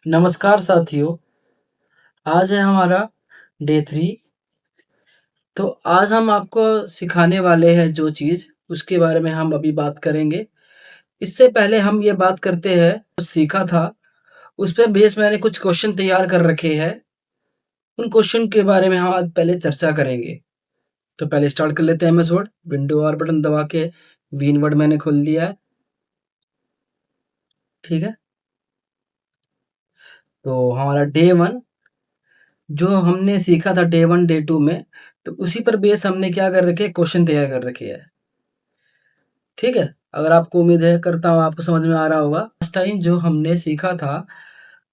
नमस्कार साथियों, आज है हमारा डे 3। तो आज हम आपको सिखाने वाले हैं जो चीज़, उसके बारे में हम अभी बात करेंगे। इससे पहले हम ये बात करते हैं, जो सीखा था, उस पे बेस मैंने कुछ क्वेश्चन तैयार कर रखे हैं। उन क्वेश्चन के बारे में हम आज पहले चर्चा करेंगे। तो पहले स्टार्ट कर लेते हैं एमएस वर्ड। विंडो और बटन दबा के वीन वर्ड मैंने खोल लिया है, ठीक है। तो हमारा डे 1 जो हमने सीखा था डे 1, डे 2 में, तो उसी पर बेस हमने क्या कर रखे हैं, क्वेश्चन तैयार कर रखे हैं। ठीक है? अगर आपको उम्मीद है करता हूँ आपको समझ में आ रहा होगा। लास्ट टाइम जो हमने सीखा था,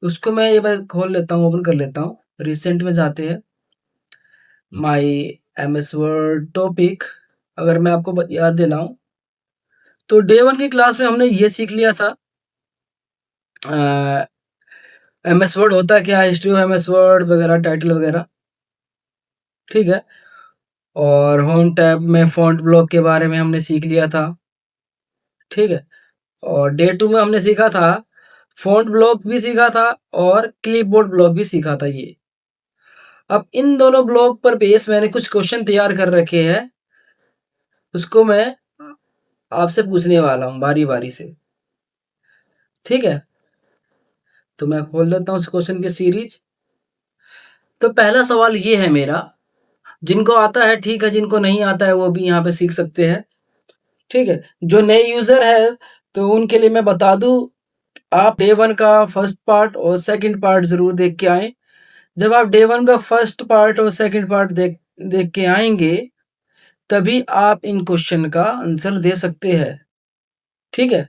उसको मैं एक बार खोल लेता हूँ, ओपन कर लेता हूँ। रिसेंट में जाते हैं, माय एमएस वर्ड टॉपिक। अगर मैं आपको याद दिलाऊँ, तो डे 1 की क्लास में हमने ये सीख लिया था एमएस वर्ड होता क्या है, हिस्ट्री ऑफ एमएस वर्ड वगैरह, टाइटल वगैरह, ठीक है। और होम टैब में फ़ॉन्ट ब्लॉक के बारे में हमने सीख लिया था, ठीक है। और डे 2 में हमने सीखा था फ़ॉन्ट ब्लॉक भी सीखा था और क्लिपबोर्ड ब्लॉक भी सीखा था ये। अब इन दोनों ब्लॉक पर बेस मैंने कुछ क्वेश्चन तैयार कर रखे हैं, उसको मैं आपसे पूछने वाला हूँ बारी-बारी से, ठीक है? तो मैं खोल लेता हूँ उस क्वेश्चन की सीरीज। तो पहला सवाल ये है मेरा, जिनको आता है ठीक है, जिनको नहीं आता है वो भी यहाँ पे सीख सकते हैं, ठीक है? जो नए यूज़र है, तो उनके लिए मैं बता दूँ, आप डे 1 का फर्स्ट पार्ट और सेकंड पार्ट ज़रूर देख के आएँ। जब आप डे 1 का फर्स्ट पार्ट और सेकंड पार्ट देख देख के आएँगे, तभी आप इन क्वेश्चन का आंसर दे सकते हैं, ठीक है।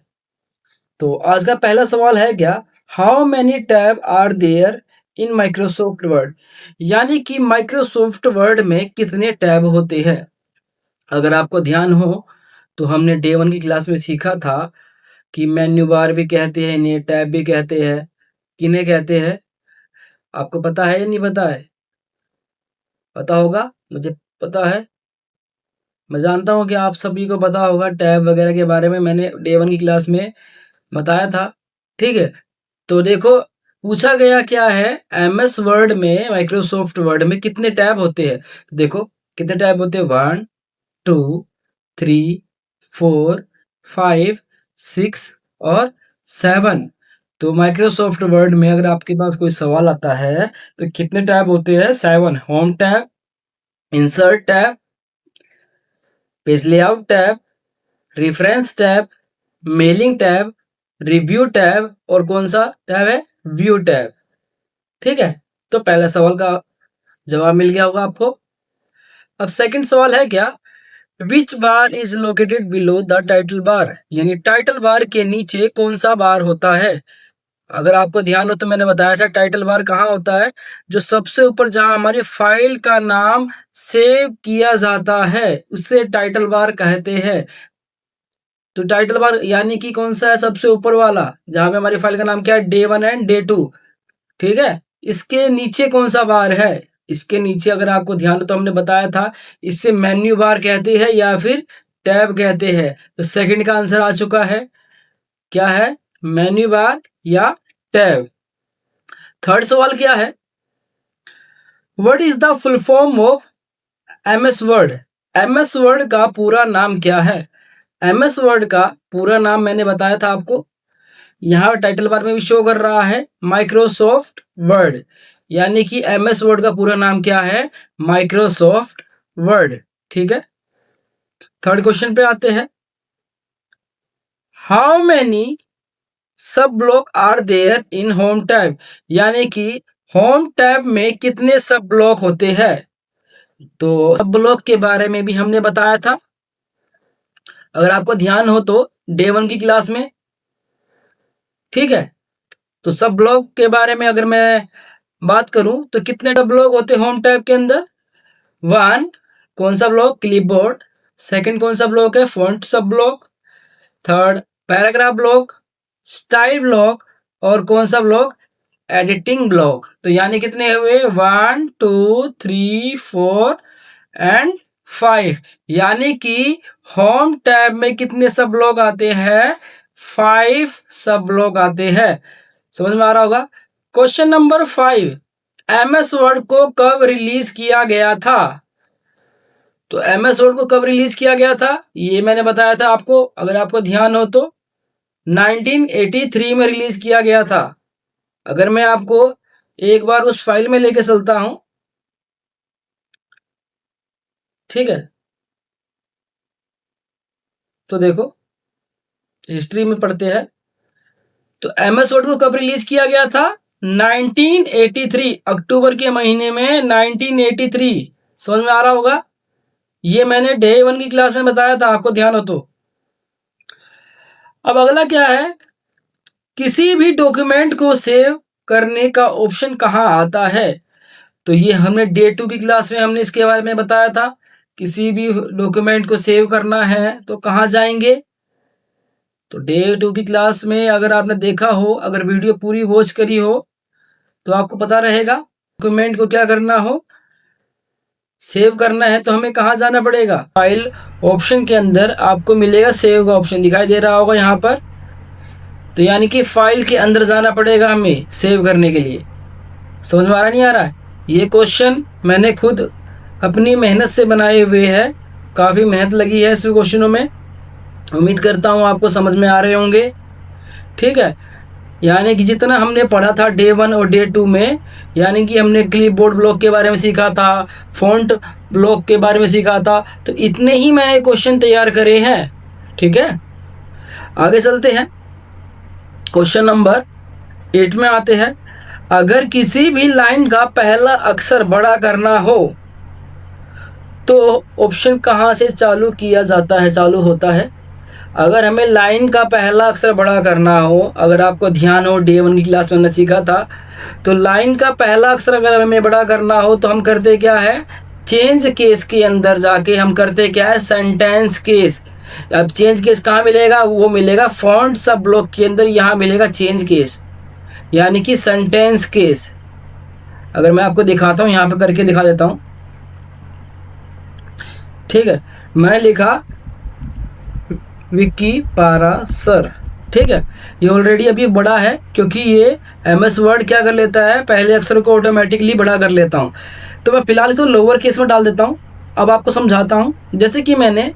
तो आज का पहला सवाल है क्या, how many tab are there in Microsoft Word, यानी कि माइक्रोसॉफ्ट वर्ड में कितने टैब होते हैं। अगर आपको ध्यान हो, तो हमने डे 1 की क्लास में सीखा था कि मेन्यू बार भी कहते हैं इन्हें, टैब भी कहते हैं। किन्हें कहते हैं, आपको पता है या नहीं पता है? पता होगा, मुझे पता है। मैं जानता हूँ कि आप सभी को पता होगा, टैब वगैरह के बारे में मैंने डे 1 की क्लास में बताया था, ठीक है। तो देखो, पूछा गया क्या है, एमएस वर्ड में, माइक्रोसॉफ्ट वर्ड में कितने टैब होते हैं। तो देखो कितने टैब होते हैं, 1 2 3 4 5 6 और 7। तो माइक्रोसॉफ्ट वर्ड में अगर आपके पास कोई सवाल आता है, तो कितने टैब होते हैं, 7। Home tab, insert tab, page layout tab, reference tab, mailing tab, review tab और कौन सा टैब है, व्यू टैब, ठीक है। तो पहले सवाल का जवाब मिल गया होगा आपको। अब सेकंड सवाल है क्या, which bar is located below the title bar, यानी टाइटल बार के नीचे कौन सा बार होता है। अगर आपको ध्यान हो तो मैंने बताया था टाइटल बार कहाँ होता है, जो सबसे ऊपर जहां हमारी फाइल का नाम सेव किया जाता है, उसे टाइटल बार कहते हैं। तो टाइटल बार यानी कि कौन सा है, सबसे ऊपर वाला, जहां पे हमारी फाइल का नाम क्या है, डे 1 एंड डे 2, ठीक है। इसके नीचे कौन सा बार है, इसके नीचे अगर आपको ध्यान हो तो हमने बताया था, इससे मेन्यू बार कहते हैं या फिर टैब कहते हैं। तो सेकंड का आंसर आ चुका है, क्या है, मेन्यू बार या टैब। थर्ड सवाल क्या है, what is the full form of MS word. MS word का पूरा नाम क्या है। एमएस वर्ड का पूरा नाम मैंने बताया था आपको, यहाँ टाइटल बार में भी शो कर रहा है, माइक्रोसॉफ्ट वर्ड, यानी कि एमएस वर्ड का पूरा नाम क्या है, माइक्रोसॉफ्ट वर्ड, ठीक है। थर्ड क्वेश्चन पे आते हैं, how many sub block are there in home tab, यानी कि होम टैब में कितने सब ब्लॉक होते हैं। तो सब ब्लॉक के बारे में भी हमने बताया था, अगर आपको ध्यान हो तो डे 1 की क्लास में, ठीक है। तो सब ब्लॉक के बारे में अगर मैं बात करूं, तो कितने सब ब्लॉक होते हैं होम टैब के अंदर, 1 कौन सा ब्लॉक, क्लिपबोर्ड। सेकंड कौन सा ब्लॉक है, फॉन्ट सब block. Third paragraph block, style block और कौन सा ब्लॉक, एडिटिंग ब्लॉक। तो यानी कितने हुए, 1 2 3 4 एंड 5, यानी कि होम टैब में कितने सब ब्लॉक आते हैं, 5 सब ब्लॉक आते हैं। समझ में आ रहा होगा। क्वेश्चन नंबर 5, एमएस वर्ड को कब रिलीज किया गया था? तो एमएस वर्ड को कब रिलीज किया गया था, ये मैंने बताया था आपको, अगर आपको ध्यान हो तो 1983 में रिलीज किया गया था। अगर मैं आपको एक बार उस फाइल में लेके चलता हूं, ठीक है, तो देखो हिस्ट्री में पढ़ते हैं। तो एमएस वर्ड को कब रिलीज किया गया था? 1983, अक्टूबर के महीने में 1983। समझ में आ रहा होगा? ये मैंने डे 1 की क्लास में बताया था, आपको ध्यान हो तो। अब अगला क्या है, किसी भी डॉक्यूमेंट को सेव करने का ऑप्शन कहाँ आता है? तो ये हमने डे 2 की क्लास में हमने इसके बारे में बताया था। किसी भी डॉक्यूमेंट को सेव करना है तो कहाँ जाएंगे? तो डे 2 की क्लास में अगर आपने देखा हो, अगर वीडियो पूरी वॉच करी हो, तो आपको पता रहेगा डॉक्यूमेंट को क्या करना हो, सेव करना है तो हमें कहाँ जाना पड़ेगा? फाइल ऑप्शन के अंदर आपको मिलेगा सेव का ऑप्शन, दिखाई दे रहा होगा यहाँ पर। तो यानी कि फाइल के अंदर जाना पड़ेगा हमें सेव करने के लिए। समझ में आ रहा नहीं आ रहा है? ये क्वेश्चन मैंने खुद अपनी मेहनत से बनाए हुए हैं, काफ़ी मेहनत लगी है इस क्वेश्चनों में। उम्मीद करता हूँ आपको समझ में आ रहे होंगे। ठीक है, यानी कि जितना हमने पढ़ा था डे 1 और डे 2 में, यानी कि हमने क्लिपबोर्ड ब्लॉक के बारे में सीखा था, फॉन्ट ब्लॉक के बारे में सीखा था, तो इतने ही मैंने क्वेश्चन तैयार करे हैं। ठीक है, आगे चलते हैं। क्वेश्चन नंबर 8 में आते हैं। अगर किसी भी लाइन का पहला अक्षर बड़ा करना हो तो ऑप्शन कहाँ से चालू किया जाता है, चालू होता है? अगर हमें लाइन का पहला अक्षर बड़ा करना हो, अगर आपको ध्यान हो डे 1 की क्लास में हमने सीखा था, तो लाइन का पहला अक्षर अगर हमें बड़ा करना हो तो हम करते क्या है, चेंज केस के अंदर जाके हम करते क्या है, सेंटेंस केस। अब चेंज केस कहाँ मिलेगा? वो मिलेगा फॉन्ट सब ब्लॉक के अंदर, यहाँ मिलेगा चेंज केस, यानी कि सेंटेंस केस। अगर मैं आपको दिखाता हूँ, यहाँ पे करके दिखा देता हूँ। ठीक है, मैंने लिखा विकी पारा सर। ठीक है, ये ऑलरेडी अभी बड़ा है क्योंकि ये एमएस वर्ड क्या कर लेता है, पहले अक्षर को ऑटोमेटिकली बड़ा कर लेता हूँ। तो मैं फिलहाल इसको लोअर केस में डाल देता हूँ। अब आपको समझाता हूँ। जैसे कि मैंने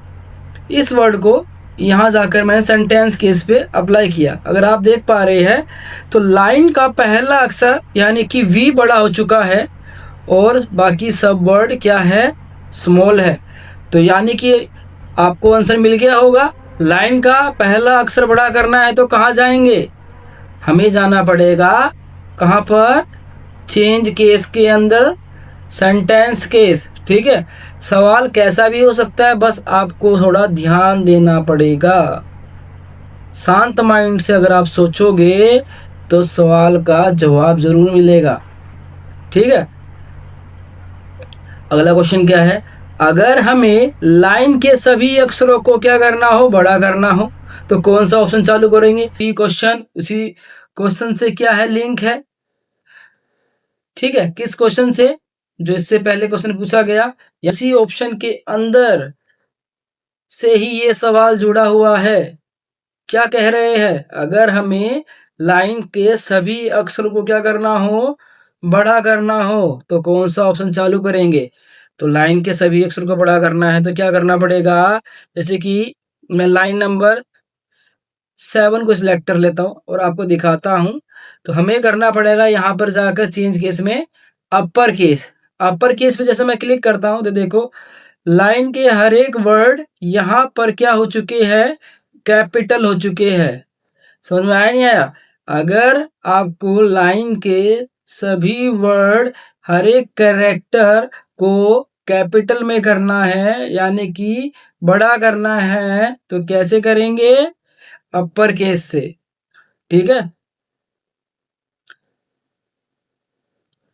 इस वर्ड को यहाँ जाकर मैंने सेंटेंस केस पे अप्लाई किया, अगर आप देख पा रहे हैं तो लाइन का पहला अक्षर यानी कि वी बड़ा हो चुका है और बाकी सब वर्ड क्या है, स्मॉल है। तो यानी कि आपको आंसर मिल गया होगा। लाइन का पहला अक्षर बड़ा करना है तो कहाँ जाएंगे, हमें जाना पड़ेगा कहाँ पर, चेंज केस के अंदर, सेंटेंस केस। ठीक है, सवाल कैसा भी हो सकता है, बस आपको थोड़ा ध्यान देना पड़ेगा। शांत माइंड से अगर आप सोचोगे तो सवाल का जवाब जरूर मिलेगा। ठीक है, अगला क्वेश्चन क्या है, अगर हमें लाइन के सभी अक्षरों को क्या करना हो, बड़ा करना हो, तो कौन सा ऑप्शन चालू करेंगे? ये क्वेश्चन उसी क्वेश्चन से क्या है, लिंक है। ठीक है, किस क्वेश्चन से, जो इससे पहले क्वेश्चन पूछा गया, इसी ऑप्शन के अंदर से ही ये सवाल जुड़ा हुआ है। क्या कह रहे हैं, अगर हमें लाइन के सभी अक्षर को क्या करना हो, बड़ा करना हो, तो कौन सा ऑप्शन चालू करेंगे? तो लाइन के सभी अक्षर को बड़ा करना है तो क्या करना पड़ेगा, जैसे कि मैं लाइन नंबर 7 को सिलेक्ट कर लेता हूं और आपको दिखाता हूं। तो हमें करना पड़ेगा यहाँ पर जाकर चेंज केस में अपर केस। अपर केस पे जैसे मैं क्लिक करता हूं तो देखो लाइन के हर एक वर्ड यहाँ पर क्या हो चुके हैं, कैपिटल हो चुके हैं। समझ में आया नहीं आया? अगर आपको लाइन के सभी वर्ड, हर एक कैरेक्टर को कैपिटल में करना है यानी कि बड़ा करना है तो कैसे करेंगे, अपर केस से। ठीक है,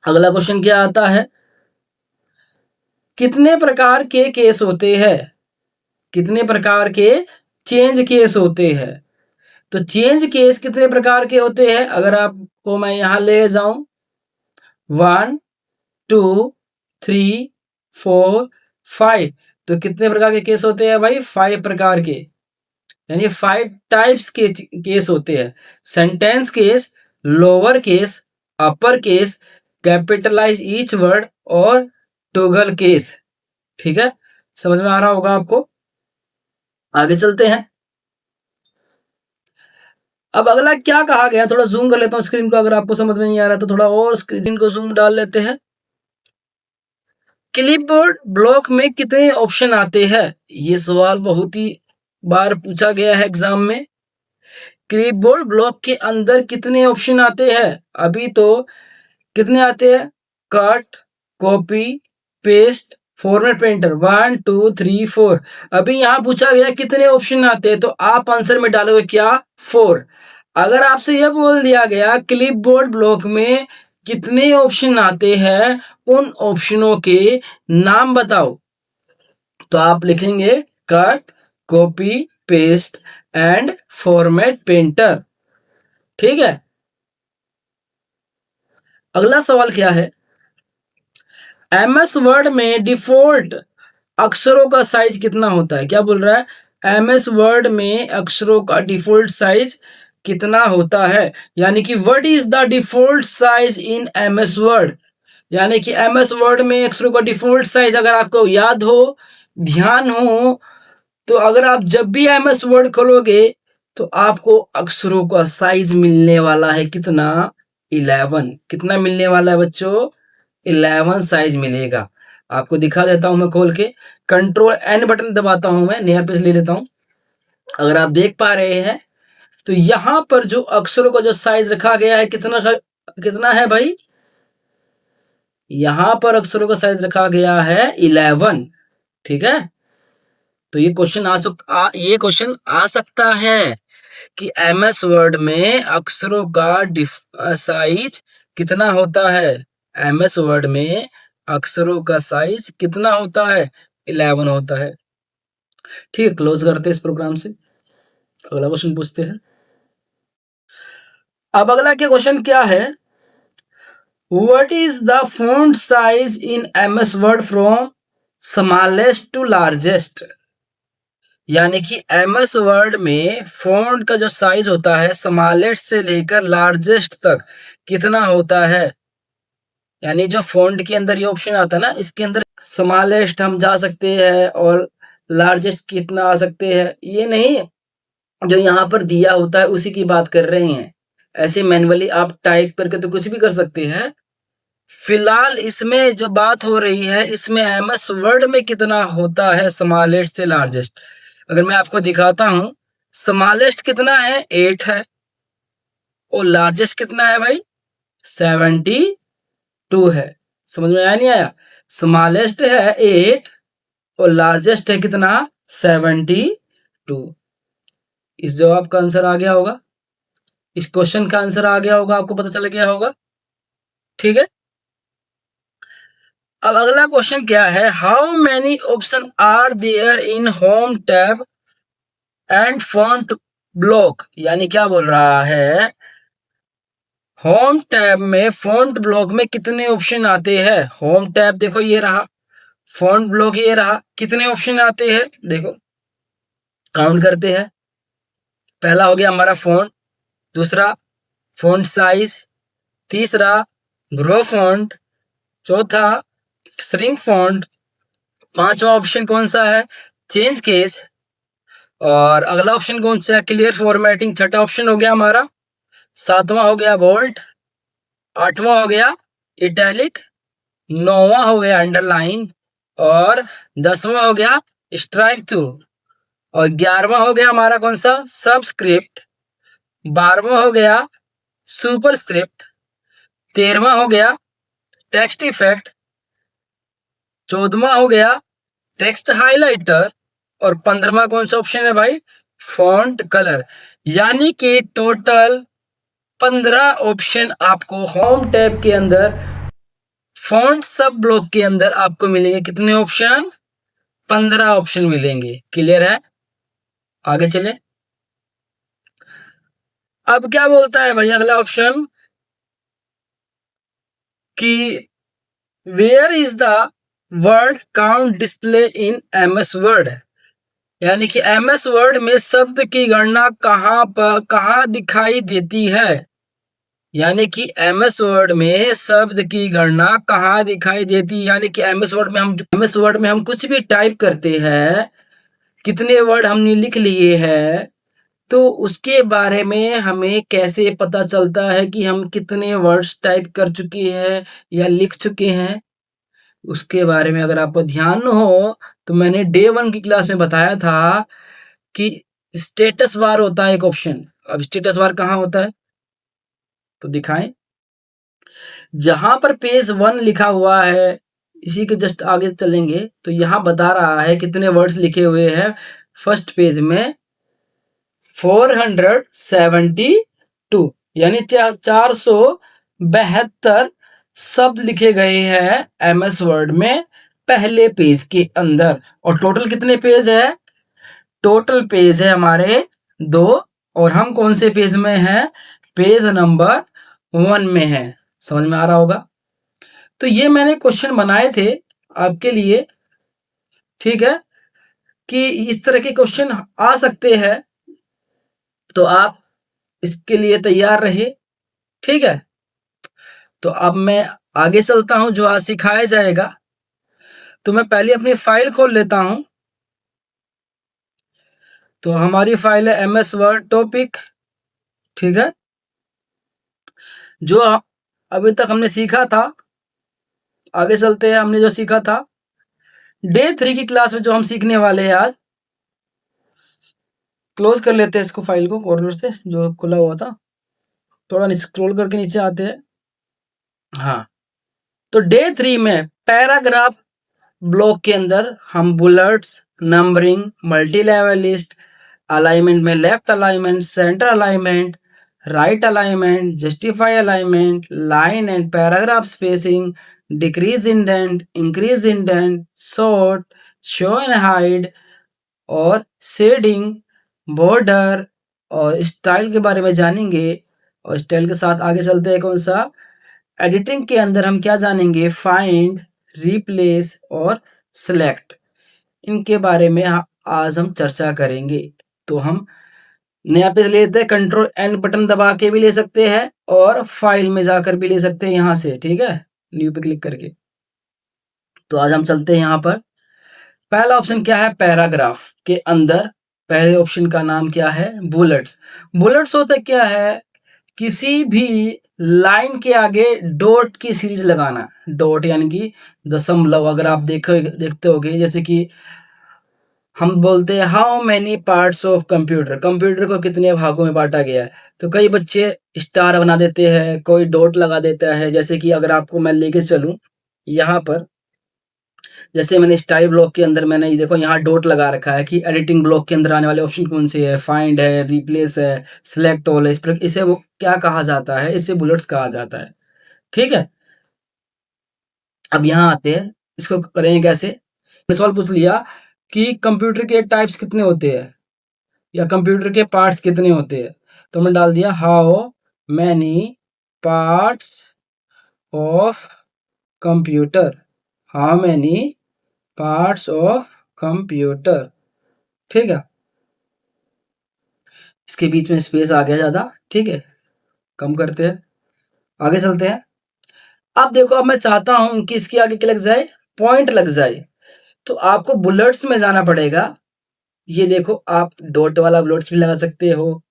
अगला क्वेश्चन क्या आता है, कितने प्रकार के केस होते हैं, कितने प्रकार के चेंज केस होते हैं? तो चेंज केस कितने प्रकार के होते हैं, अगर आपको मैं यहां ले जाऊं, 1 2 3 4 5, तो कितने प्रकार के केस होते हैं भाई, 5 प्रकार के, यानी 5 टाइप्स के केस होते हैं। Sentence case, lower case, upper case, capitalise each word और टॉगल केस। ठीक है, समझ में आ रहा होगा आपको। आगे चलते हैं। अब अगला क्या कहा गया, थोड़ा जूम कर लेता हूँ स्क्रीन को, अगर आपको समझ में नहीं आ रहा तो थोड़ा और स्क्रीन को जूम डाल लेते हैं। क्लिपबोर्ड ब्लॉक में कितने ऑप्शन आते हैं? ये सवाल बहुत ही बार पूछा गया है एग्जाम में। क्लिपबोर्ड ब्लॉक के अंदर कितने ऑप्शन आते हैं? अभी तो कितने आते हैं? Cut, copy, paste, format painter, 1 2 3 4। अभी यहां पूछा गया कितने ऑप्शन आते हैं, तो आप आंसर में डालोगे क्या? 4। अगर आपसे यह बोल दिया गया क्लिपबोर्ड ब्लॉक में कितने ऑप्शन आते हैं, उन ऑप्शनों के नाम बताओ, तो आप लिखेंगे cut, copy, paste and format painter. ठीक है, अगला सवाल क्या है? एमएस वर्ड में डिफॉल्ट अक्षरों का साइज कितना होता है? क्या बोल रहा है? एमएस वर्ड में अक्षरों का डिफॉल्ट साइज कितना होता है, यानी कि what is the default size in MS Word. यानी कि एमएस वर्ड में अक्षरों का डिफॉल्ट साइज अगर आपको याद हो, ध्यान हो, तो अगर आप जब भी एमएस वर्ड खोलोगे तो आपको अक्षरों का साइज मिलने वाला है कितना? 11। कितना मिलने वाला है बच्चों? 11 साइज मिलेगा। आपको दिखा देता हूं मैं खोल के। कंट्रोल एन बटन दबाता हूं, मैं नया पेज ले लेता हूं। अगर आप देख पा रहे हैं तो यहां पर जो अक्षरों का जो साइज रखा गया है कितना है भाई? यहां पर अक्षरों का साइज रखा गया है 11। ठीक है, तो ये क्वेश्चन आ सकता है कि एमएस वर्ड में अक्षरों का साइज कितना होता है? एमएस वर्ड में अक्षरों का साइज कितना होता है? 11 होता है। ठीक है, क्लोज करते हैं इस प्रोग्राम से। अगला क्वेश्चन पूछते हैं। अब अगला क्या क्वेश्चन क्या है? What is the font size in MS Word from smallest to largest. यानी कि एमएस वर्ड में फॉन्ट का जो साइज होता है स्मॉलेस्ट से लेकर लार्जेस्ट तक कितना होता है? यानी जो फॉन्ट के अंदर ये ऑप्शन आता है ना, इसके अंदर स्मॉलेस्ट हम जा सकते हैं और लार्जेस्ट कितना आ सकते हैं, ये नहीं, जो यहाँ पर दिया होता है उसी की बात कर रहे हैं। ऐसे मैन्युअली आप टाइप करके तो कुछ भी कर सकते हैं। फिलहाल इसमें जो बात हो रही है, इसमें एमएस वर्ड में कितना होता है स्मॉलेस्ट से लार्जेस्ट। अगर मैं आपको दिखाता हूं, स्मॉलेस्ट कितना है? 8 है। और लार्जेस्ट कितना है भाई? 72 है। समझ में आया नहीं आया? स्मॉलेस्ट है 8 और लार्जेस्ट है कितना? 72। इस जवाब का आंसर आ गया होगा, इस क्वेश्चन का आंसर आ गया होगा, आपको पता चल गया होगा। ठीक है, अब अगला क्वेश्चन क्या है? How many option are there in home tab and font block. यानी क्या बोल रहा है? होम टैब में फॉन्ट ब्लॉक में कितने ऑप्शन आते हैं? होम टैब देखो ये रहा, फॉन्ट ब्लॉक ये रहा, कितने ऑप्शन आते हैं देखो, काउंट करते हैं। पहला हो गया हमारा फॉन्ट, दूसरा फॉन्ट साइज, तीसरा ग्रो फॉन्ट, चौथा श्रिंक फॉन्ट, पांचवा ऑप्शन कौन सा है? चेंज केस, और अगला ऑप्शन कौन सा है? Clear formatting. छठा ऑप्शन हो गया हमारा, सातवां हो गया बोल्ड, आठवां हो गया इटैलिक, नौवां हो गया अंडरलाइन, और 10वां हो गया स्ट्राइक थ्रू, और 11वां हो गया हमारा कौन सा? सबस्क्रिप्ट, 12वां हो गया सुपर स्क्रिप्ट, 13वां हो गया टेक्स्ट इफेक्ट, 14वां हो गया टेक्स्ट हाइलाइटर, और 15वां कौन सा ऑप्शन है भाई? Font colour. यानी कि टोटल 15 ऑप्शन आपको होम टैब के अंदर फॉन्ट सब ब्लॉक के अंदर आपको मिलेंगे। कितने ऑप्शन? 15 ऑप्शन मिलेंगे। क्लियर है? आगे चले। अब क्या बोलता है भाई अगला ऑप्शन कि where is the word count display in MS Word. यानी कि एमएस वर्ड में शब्द की गणना कहां दिखाई देती है? यानी कि एमएस वर्ड में शब्द की गणना कहाँ दिखाई देती है? यानी कि एमएस वर्ड में हम कुछ भी टाइप करते हैं, कितने वर्ड हमने लिख लिए हैं, तो उसके बारे में हमें कैसे पता चलता है कि हम कितने वर्ड्स टाइप कर चुके हैं या लिख चुके हैं? उसके बारे में अगर आपको ध्यान हो, तो मैंने डे 1 की क्लास में बताया था कि स्टेटस बार होता है एक ऑप्शन। अब स्टेटस बार कहाँ होता है? तो दिखाएं। जहां पर पेज 1 लिखा हुआ है, इसी के जस्ट आगे चलेंगे तो यहां बता रहा है कितने वर्ड्स लिखे हुए हैं। फर्स्ट पेज में 472, यानी 472 शब्द लिखे गए हैं एमएस वर्ड में पहले पेज के अंदर। और टोटल कितने पेज है? टोटल पेज है हमारे 2। और हम कौन से पेज में हैं? पेज नंबर 1 में है। समझ में आ रहा होगा? तो ये मैंने क्वेश्चन बनाए थे आपके लिए, ठीक है, कि इस तरह के क्वेश्चन आ सकते हैं, तो आप इसके लिए तैयार रहिए, ठीक है। तो अब मैं आगे चलता हूं जो आज सिखाया जाएगा। तो मैं पहले अपनी फाइल खोल लेता हूं। तो हमारी फाइल है एमएस वर्ड टॉपिक, ठीक है। जो अभी तक हमने सीखा था, आगे चलते हैं। हमने जो सीखा था डे 3 की क्लास में, जो हम सीखने वाले हैं आज। क्लोज कर लेते हैं इसको, फाइल को कॉर्नर से जो खुला हुआ था। थोड़ा स्क्रॉल करके नीचे आते हैं। हाँ, तो डे 3 में पैराग्राफ ब्लॉक के अंदर हम bullets, numbering, multi level list, alignment में left alignment, centre alignment, right alignment, justify alignment, line and paragraph spacing, decrease indent, increase indent, sort, show and hide और शेडिंग, बॉर्डर और style के बारे में जानेंगे। और स्टाइल के साथ आगे चलते हैं कौन सा? एडिटिंग के अंदर हम क्या जानेंगे? फाइंड, रिप्लेस और सिलेक्ट। इनके बारे में आज हम चर्चा करेंगे। तो हम नया पेज लेते हैं, कंट्रोल एन बटन दबा के भी ले सकते हैं और फाइल में जाकर भी ले सकते हैं यहां से, ठीक है, न्यू पे क्लिक करके। तो आज हम चलते हैं यहां पर। पहला ऑप्शन क्या है? पैराग्राफ के अंदर पहले ऑप्शन का नाम क्या है? बुलेट्स। बुलेट्स होता क्या है? किसी भी लाइन के आगे डॉट की सीरीज लगाना। डॉट यानी कि दशमलव। अगर आप देखते होगे, जैसे कि हम बोलते हैं how many parts of computer, computer को कितने भागों में बांटा गया है, तो कई बच्चे स्टार बना देते हैं, कोई डॉट लगा देता है। जैसे कि अगर आपको मैं लेके चलूं यहाँ पर, जैसे मैंने स्टाइल ब्लॉक के अंदर मैंने ये देखो यहाँ डॉट लगा रखा है कि एडिटिंग ब्लॉक के अंदर आने वाले ऑप्शन कौन से है? फाइंड है, रिप्लेस है, सिलेक्ट ऑल है। इसे वो क्या कहा जाता है? इसे बुलेट्स कहा जाता है, ठीक है। अब यहाँ आते हैं, इसको करेंगे कैसे? मैंने सवाल पूछ लिया कि कंप्यूटर के टाइप्स कितने होते हैं या कंप्यूटर के पार्ट्स कितने होते हैं, तो मैं डाल दिया how many parts of computer, how many parts of computer, ठीक है। इसके बीच में स्पेस आ गया ज्यादा, ठीक है, कम करते हैं, आगे चलते हैं। अब देखो, अब मैं चाहता हूं कि इसके आगे क्या लग जाए? पॉइंट लग जाए। तो आपको बुलेट्स में जाना पड़ेगा। ये देखो, आप डॉट वाला बुलेट्स भी लगा सकते हो,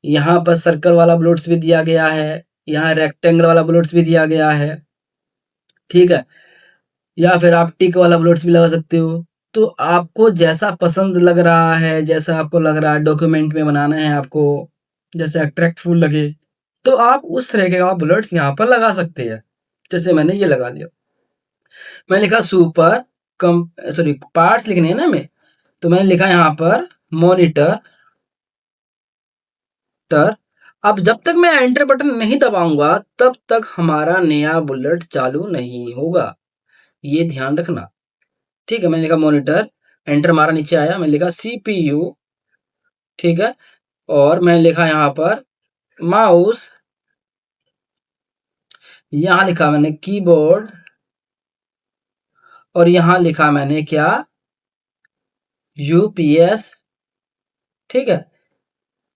यहाँ पर सर्कल वाला बुलेट्स भी दिया गया है, यहाँ रेक्टेंगल वाला बुलेट्स भी दिया गया है, ठीक है, या फिर आप टिक वाला बुलेट्स भी लगा सकते हो। तो आपको जैसा पसंद लग रहा है, जैसा आपको लग रहा है डॉक्यूमेंट में बनाना है आपको, जैसे अट्रैक्टफुल लगे, तो आप उस तरह के आप बुलेट्स यहाँ पर लगा सकते हैं। जैसे मैंने ये लगा दिया, मैंने लिखा सुपर कम सॉरी पार्ट लिखने है ना हमें, तो मैंने लिखा यहाँ पर मॉनिटर टर। अब जब तक मैं एंटर बटन नहीं दबाऊंगा तब तक हमारा नया बुलेट चालू नहीं होगा, ये ध्यान रखना, ठीक है। मैंने लिखा मॉनिटर, एंटर मारा, नीचे आया, मैंने लिखा सीपीयू, ठीक है। और मैंने लिखा यहाँ पर माउस, यहाँ लिखा मैंने कीबोर्ड, और यहाँ लिखा मैंने क्या? यूपीएस, ठीक है।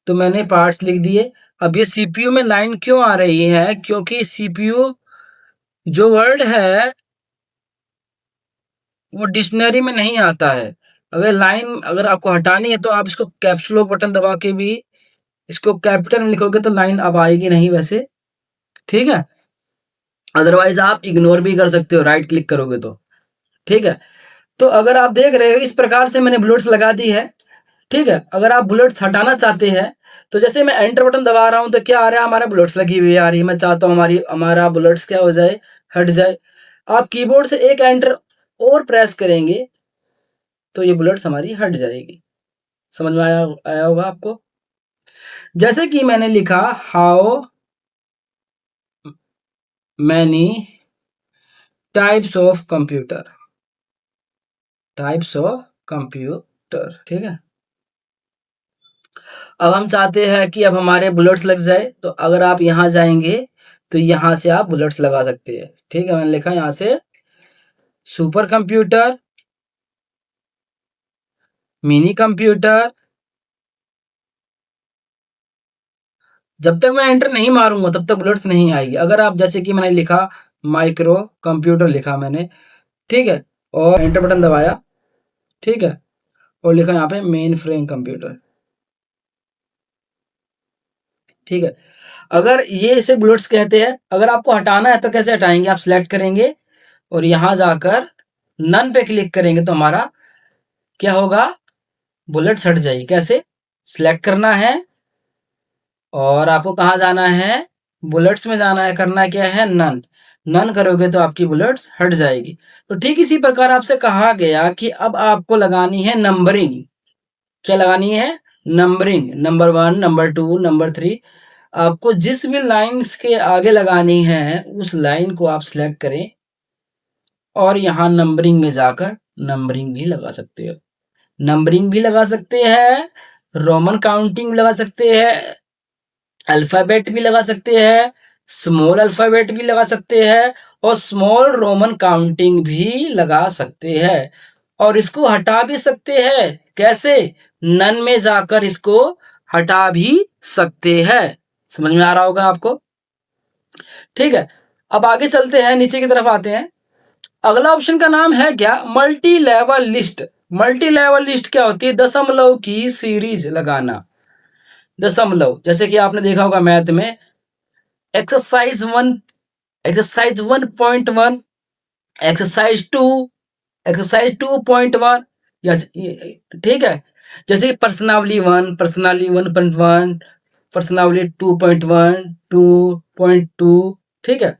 तो मैंने पार्ट्स लिख दिए। अब ये सीपीयू में लाइन क्यों आ रही है, क्योंकि सीपीयू जो वर्ड है वो डिक्शनरी में नहीं आता है। अगर लाइन अगर आपको हटानी है तो आप इसको कैप्स लॉक बटन दबा के भी इसको कैपिटल में लिखोगे तो लाइन अब आएगी नहीं वैसे, ठीक है। अदरवाइज आप इग्नोर भी कर सकते हो राइट क्लिक करोगे तो, ठीक है। तो अगर आप देख रहे हो इस प्रकार से मैंने बुलेट्स लगा दी है, ठीक है। अगर आप बुलेट्स हटाना चाहते हैं तो जैसे मैं एंटर बटन दबा रहा हूं तो क्या आ रहा है, हमारा बुलेट्स लगी हुई आ रही है। मैं चाहता हूं हमारा बुलेट्स क्या हो जाए, हट जाए। आप कीबोर्ड से एक एंटर और प्रेस करेंगे तो ये बुलेट्स हमारी हट जाएगी। समझ में आया आया होगा आपको। जैसे कि मैंने लिखा how many types of computer, types of computer, ठीक है। अब हम चाहते हैं कि अब हमारे बुलेट्स लग जाए, तो अगर आप यहां जाएंगे तो यहां से आप बुलेट्स लगा सकते हैं, ठीक है। मैंने लिखा यहां से सुपर कंप्यूटर, मिनी कंप्यूटर। जब तक मैं एंटर नहीं मारूंगा तब तक बुलेट्स नहीं आएगी। अगर आप जैसे कि मैंने लिखा माइक्रो कंप्यूटर लिखा मैंने, ठीक है, और एंटर बटन दबाया, ठीक है, और लिखा यहाँ पे मेन फ्रेम कंप्यूटर, ठीक है। अगर ये इसे बुलेट्स कहते हैं। अगर आपको हटाना है तो कैसे हटाएंगे, आप सिलेक्ट करेंगे और यहां जाकर नन पे क्लिक करेंगे तो हमारा क्या होगा, बुलेट्स हट जाएगी। कैसे, सिलेक्ट करना है और आपको कहाँ जाना है, बुलेट्स में जाना है। करना क्या है, नन। नन करोगे तो आपकी बुलेट्स हट जाएगी। तो ठीक इसी प्रकार आपसे कहा गया कि अब आपको लगानी है नंबरिंग। क्या लगानी है, नंबरिंग। Number 1, number 2, number 3। आपको जिस भी लाइन्स के आगे लगानी है उस लाइन को आप सिलेक्ट करें और यहाँ नंबरिंग में जाकर नंबरिंग भी लगा सकते हो। नंबरिंग भी लगा सकते हैं, रोमन काउंटिंग लगा सकते हैं, अल्फाबेट भी लगा सकते हैं, स्मॉल अल्फाबेट भी लगा सकते हैं और स्मॉल रोमन काउंटिंग भी लगा सकते हैं। और इसको हटा भी सकते हैं। कैसे, नन में जाकर इसको हटा भी सकते हैं। समझ में आ रहा होगा आपको, ठीक है। अब आगे चलते हैं, नीचे की तरफ आते हैं। अगला ऑप्शन का नाम है क्या, multi level list. Multi level list क्या होती है, दशमलव की सीरीज लगाना। दशमलव, जैसे कि आपने देखा होगा मैथ में एक्सरसाइज 1, एक्सरसाइज 1.1, एक्सरसाइज 2, एक्सरसाइज 2.1, या ठीक है। जैसे कि पर्सनावली 1, पर्सनावली 1.1, पर्सनावली 2.1, 2.2, ठीक है।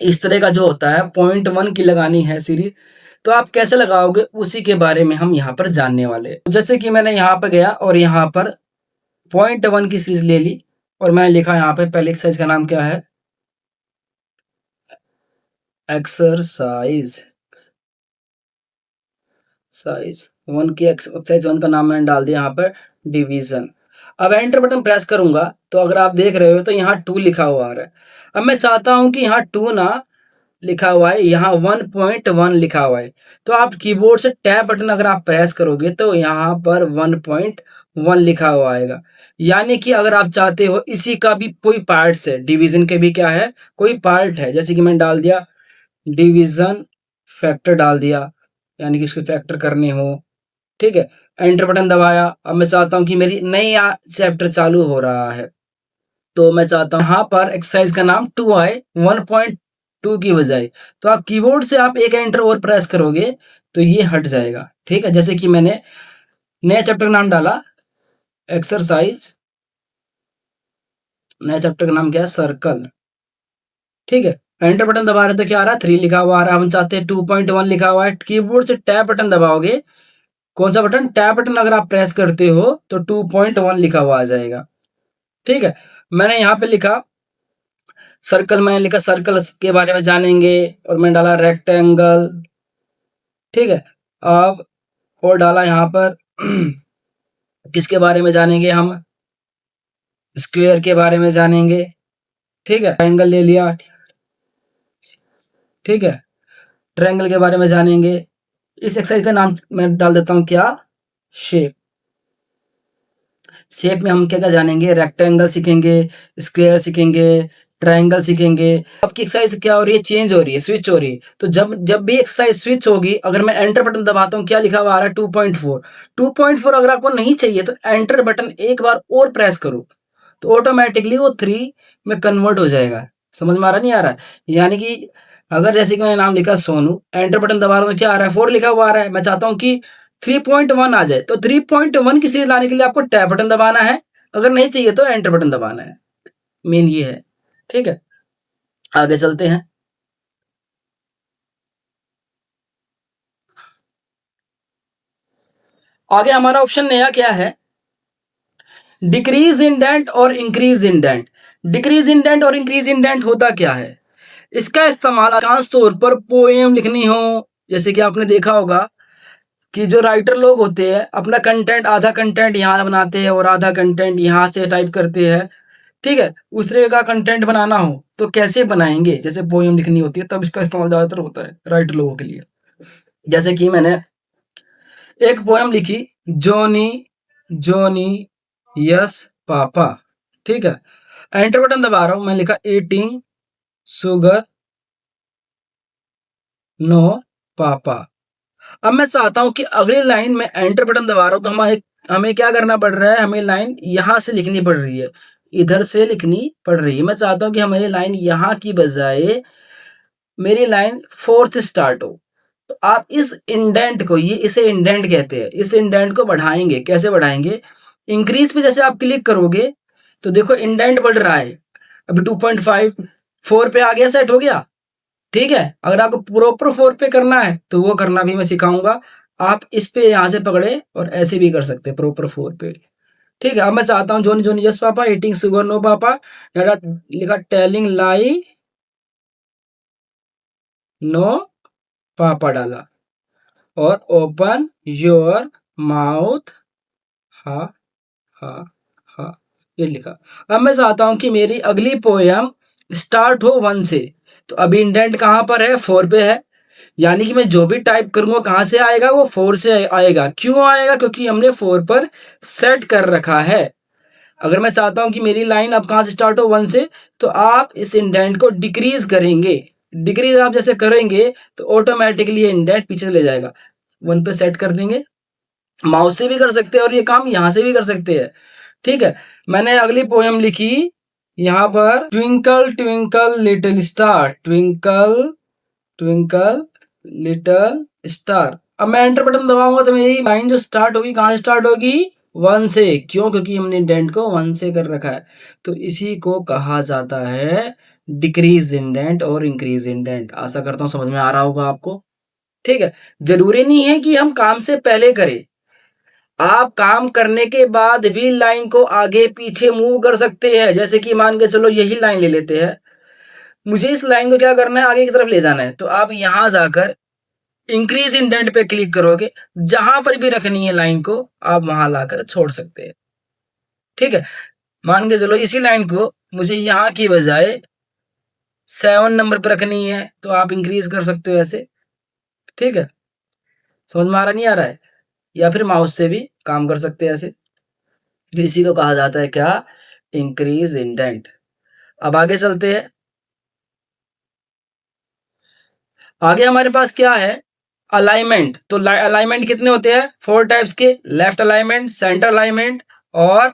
इस तरह का जो होता है 0.1 की लगानी है सीरीज, तो आप कैसे लगाओगे उसी के बारे में हम यहाँ पर जानने वाले हैं। तो जैसे कि मैंने यहाँ पर गया और यहाँ पर 0.1 की सीरीज ले ली और मैंने लिखा यहाँ पे पहले एक्सरसाइज का नाम क्या है, एक्सरसाइज साइज 1 की एक्सरसाइज 1 का नाम मैंने डाल दिया यहाँ पर डिवीजन। अब एंटर बटन प्रेस करूंगा तो अगर आप देख रहे हो तो यहाँ 2 लिखा हुआ आ रहा है। अब मैं चाहता हूं कि यहाँ 2 ना लिखा हुआ है, यहाँ 1.1 लिखा हुआ है। तो आप कीबोर्ड से टैब बटन अगर आप प्रेस करोगे तो यहाँ पर 1.1 लिखा हुआ आएगा। यानी कि अगर आप चाहते हो इसी का भी कोई पार्ट्स है, डिवीजन के भी क्या है, कोई पार्ट है, जैसे कि मैंने डाल दिया डिवीजन फैक्टर डाल दिया, यानी कि इसको फैक्टर करने हो, ठीक है। एंटर बटन दबाया। अब मैं चाहता हूं कि मेरी नई चैप्टर चालू हो रहा है तो मैं चाहता हूं यहाँ पर एक्सरसाइज का नाम 2 आए 1.2 की बजाय। तो आप कीबोर्ड से आप एक एंटर और प्रेस करोगे तो ये हट जाएगा, ठीक है। जैसे कि मैंने नया चैप्टर का नाम डाला एक्सरसाइज, नया चैप्टर का नाम क्या है, सर्कल, ठीक है। एंटर बटन दबा रहे तो क्या आ रहा है, 3 लिखा हुआ आ रहा है। हम चाहते हैं 2.1 लिखा हुआ है। कीबोर्ड से टैब बटन दबाओगे, कौन सा बटन, टैब बटन अगर आप प्रेस करते हो तो 2.1 लिखा हुआ आ जाएगा, ठीक है। मैंने यहाँ पे लिखा सर्कल, मैंने लिखा सर्कल के बारे में जानेंगे और मैंने डाला रेक्टेंगल, ठीक है। अब और डाला यहाँ पर किसके बारे में जानेंगे हम, स्क्वायर के बारे में जानेंगे, ठीक है। ट्रायंगल ले लिया, ठीक है, ट्रायंगल के बारे में जानेंगे। इस एक्सरसाइज का नाम मैं डाल देता हूं क्या, शेप, शेप में हम क्या-क्या जानेंगे, रेक्टेंगल सीखेंगे, स्क्वायर सीखेंगे, ट्रायंगल सीखेंगे। आपकी एक्सरसाइज क्या हो रही है, चेंज हो रही है, स्विच हो रही है। तो जब जब भी एक्सरसाइज स्विच होगी, अगर मैं एंटर बटन दबाता हूँ, क्या लिखा हुआ आ रहा है 2.4। 2.4 अगर आपको नहीं चाहिए तो एंटर बटन एक बार और प्रेस करो, तो ऑटोमेटिकली वो 3 में कन्वर्ट हो जाएगा। समझ में आ रहा नहीं आ रहा है? यानी कि अगर जैसे कि मैंने नाम लिखा सोनू, एंटर बटन दबा रहा हूँ तो क्या आ रहा है, 4 लिखा हुआ आ रहा है। मैं चाहता हूँ कि 3.1 आ जाए, तो 3.1 की सीरीज लाने के लिए आपको टैब बटन दबाना है, अगर नहीं चाहिए तो एंटर बटन दबाना है। मेन ये है, ठीक है? आगे चलते हैं। आगे हमारा ऑप्शन नया क्या है, डिक्रीज इंडेंट और इंक्रीज इंडेंट। डिक्रीज इंडेंट और इंक्रीज इंडेंट होता क्या है? इसका इस्तेमाल आकांश तौर पर पोएम लिखनी हो, जैसे कि आपने देखा होगा कि जो राइटर लोग होते हैं अपना कंटेंट, आधा कंटेंट यहाँ बनाते हैं और आधा कंटेंट यहाँ से टाइप करते हैं, ठीक है? उस तरह का कंटेंट बनाना हो तो कैसे बनाएंगे, जैसे पोएम लिखनी होती है तब इसका इस्तेमाल ज्यादातर होता है राइटर लोगों के लिए। जैसे कि मैंने एक पोएम लिखी, जॉनी जॉनी यस पापा, ठीक है? एंटर बटन दबा रहा हूं, मैं लिखा ईटिंग शुगर नो पापा। अब मैं चाहता हूं कि अगली लाइन में एंटर बटन दबा रहा हूं तो हमें क्या करना पड़ रहा है, हमें लाइन यहां से लिखनी पड़ रही है, इधर से लिखनी पड़ रही है। मैं चाहता हूं कि हमारी लाइन यहां की बजाय मेरी लाइन फोर्थ स्टार्ट हो। तो आप इस इंडेंट को, ये इसे इंडेंट कहते हैं, इस इंडेंट को बढ़ाएंगे। कैसे बढ़ाएंगे, इंक्रीज पे जैसे आप क्लिक करोगे तो देखो इंडेंट बढ़ रहा है, अभी 2.5 4 पे आ गया, सेट हो गया, ठीक है? अगर आपको प्रॉपर 4 पे करना है तो वो करना भी मैं सिखाऊंगा। आप इस पे यहां से पकड़े और ऐसे भी कर सकते हैं प्रॉपर 4 पे, ठीक है? अब मैं चाहता हूँ Johnny Johnny yes papa, eating sugar no papa, लिखा टेलिंग लाई नो पापा डाला, और ओपन योर माउथ हा हा हा, ये लिखा। अब मैं चाहता हूं कि मेरी अगली पोयम स्टार्ट हो 1 से, तो अभी इंडेंट कहां पर है, 4 पे है, यानी कि मैं जो भी टाइप करूंगा कहां से आएगा, वो 4 से आएगा। क्यों आएगा, क्योंकि हमने 4 पर सेट कर रखा है। अगर मैं चाहता हूं कि मेरी लाइन अब कहां से स्टार्ट हो, 1 से, तो आप इस इंडेंट को डिक्रीज करेंगे। डिक्रीज आप जैसे करेंगे तो ऑटोमेटिकली ये इंडेंट पीछे चले जाएगा। 1 पे सेट कर देंगे, माउस से भी कर सकते हैं और ये काम यहां से भी कर सकते हैं, ठीक है? मैंने अगली पोएम लिखी यहां पर, twinkle twinkle little star, twinkle twinkle little star. अब मैं एंटर बटन दबाऊंगा तो मेरी लाइन जो स्टार्ट होगी कहां से स्टार्ट होगी, 1 से। क्यों, क्योंकि हमने इंडेंट को 1 से कर रखा है। तो इसी को कहा जाता है डिक्रीज इंडेंट और इंक्रीज इंडेंट। आशा करता हूं समझ में आ रहा होगा आपको, ठीक है? जरूरी नहीं है कि हम काम से पहले करें, आप काम करने के बाद भी लाइन को आगे पीछे मूव कर सकते हैं। जैसे कि मान के चलो यही लाइन ले लेते हैं, मुझे इस लाइन को क्या करना है, आगे की तरफ ले जाना है, तो आप यहां जाकर इंक्रीज इंडेंट पे क्लिक करोगे, जहां पर भी रखनी है लाइन को आप वहां लाकर छोड़ सकते हैं, ठीक है? मान के चलो इसी लाइन को मुझे यहां की बजाय 7 नंबर पर रखनी है, तो आप इंक्रीज कर सकते हो ऐसे, ठीक है? समझ में आ रहा नहीं आ रहा है? या फिर माउस से भी काम कर सकते हैं ऐसे। तो इसी को कहा जाता है क्या, इंक्रीज इंडेंट। अब आगे चलते हैं। आगे हमारे पास क्या है, अलाइनमेंट। तो अलाइनमेंट कितने होते हैं, 4 टाइप्स के, लेफ्ट अलाइनमेंट, सेंटर अलाइनमेंट और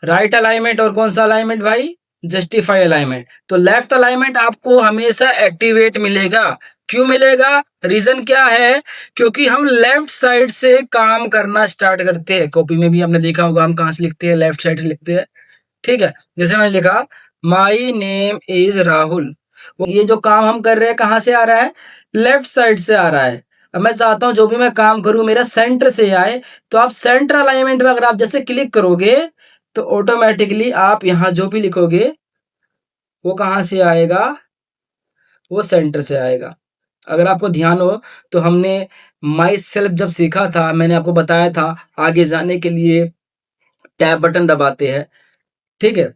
राइट अलाइनमेंट। और कौन सा अलाइनमेंट भाई, जस्टिफाई अलाइनमेंट। तो लेफ्ट अलाइनमेंट आपको हमेशा एक्टिवेट मिलेगा। क्यों मिलेगा, रीजन क्या है, क्योंकि हम लेफ्ट साइड से काम करना स्टार्ट करते हैं। कॉपी में भी आपने देखा होगा हम कहां से लिखते हैं, लेफ्ट साइड से लिखते हैं, ठीक है? जैसे मैंने लिखा माई नेम इज राहुल, ये जो काम हम कर रहे हैं कहां से आ रहा है, लेफ्ट साइड से आ रहा है। अब मैं चाहता हूं जो भी मैं काम करूं मेरा सेंटर से आए, तो आप सेंटर अलाइनमेंट में अगर आप जैसे क्लिक करोगे तो ऑटोमेटिकली आप यहां जो भी लिखोगे वो कहां से आएगा, वो सेंटर से आएगा। अगर आपको ध्यान हो तो हमने माई सेल्फ जब सीखा था, मैंने आपको बताया था आगे जाने के लिए टैब बटन दबाते हैं, ठीक है?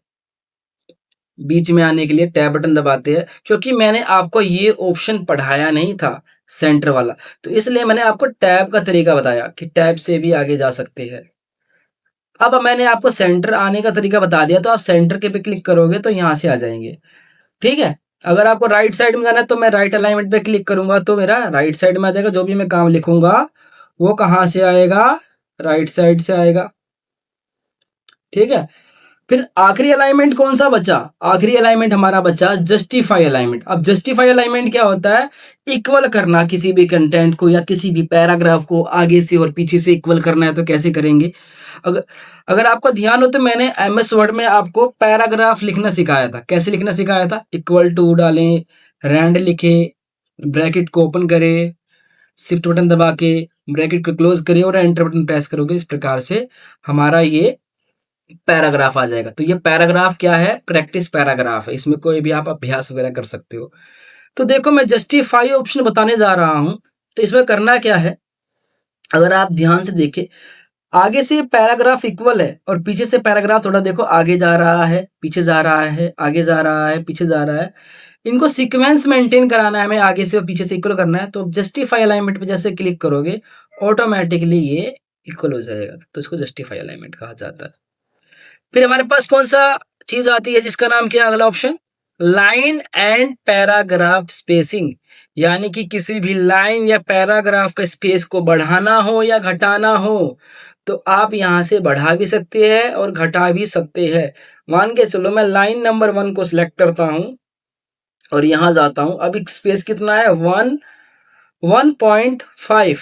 बीच में आने के लिए टैब बटन दबाते हैं, क्योंकि मैंने आपको ये ऑप्शन पढ़ाया नहीं था सेंटर वाला, तो इसलिए मैंने आपको टैब का तरीका बताया कि टैब से भी आगे जा सकते हैं। अब मैंने आपको सेंटर आने का तरीका बता दिया, तो आप सेंटर के पे क्लिक करोगे तो यहाँ से आ जाएंगे। ठीक है, अगर आपको राइट साइड में जाना है तो मैं राइट अलाइनमेंट पे क्लिक करूंगा तो मेरा राइट साइड में आ जाएगा। जो भी मैं काम लिखूंगा वो कहाँ से आएगा, राइट साइड से आएगा। ठीक है, फिर आखिरी अलाइनमेंट कौन सा बचा, आखिरी अलाइनमेंट हमारा बचा जस्टिफाई अलाइनमेंट। अब जस्टिफाई अलाइनमेंट क्या होता है, इक्वल करना किसी भी कंटेंट को या किसी भी पैराग्राफ को आगे से और पीछे से इक्वल करना है तो कैसे करेंगे। अगर अगर आपको ध्यान हो तो मैंने एमएस वर्ड में आपको पैराग्राफ लिखना सिखाया था। कैसे लिखना सिखाया था, इक्वल टू डालें, रैंड लिखे, ब्रैकेट को ओपन करें, शिफ्ट बटन दबा के ब्रैकेट को क्लोज करिए और एंटर बटन प्रेस करोगे। इस प्रकार से हमारा ये पैराग्राफ आ जाएगा। तो ये पैराग्राफ क्या है, प्रैक्टिस पैराग्राफ है, इसमें कोई भी आप अभ्यास वगैरह कर सकते हो। तो देखो मैं जस्टिफाई ऑप्शन बताने जा रहा हूं, तो इसमें करना क्या है, अगर आप ध्यान से देखें, आगे से पैराग्राफ इक्वल है और पीछे से पैराग्राफ थोड़ा देखो आगे जा रहा है, पीछे जा रहा है, आगे जा रहा है, पीछे जा रहा है। इनको सीक्वेंस मेंटेन कराना है हमें, आगे से और पीछे से इक्वल करना है। तो जस्टिफाई अलाइनमेंट पे जैसे क्लिक करोगे ऑटोमेटिकली ये इक्वल हो जाएगा, तो इसको जस्टिफाई अलाइनमेंट कहा जाता है। फिर हमारे पास कौन सा चीज आती है जिसका नाम क्या है, अगला option, line and paragraph spacing. यानी कि किसी भी लाइन या पैराग्राफ का स्पेस को बढ़ाना हो या घटाना हो तो आप यहां से बढ़ा भी सकते हैं और घटा भी सकते हैं। मान के चलो मैं लाइन नंबर 1 को सिलेक्ट करता हूं और यहां जाता हूं। अब स्पेस कितना है, 1.5।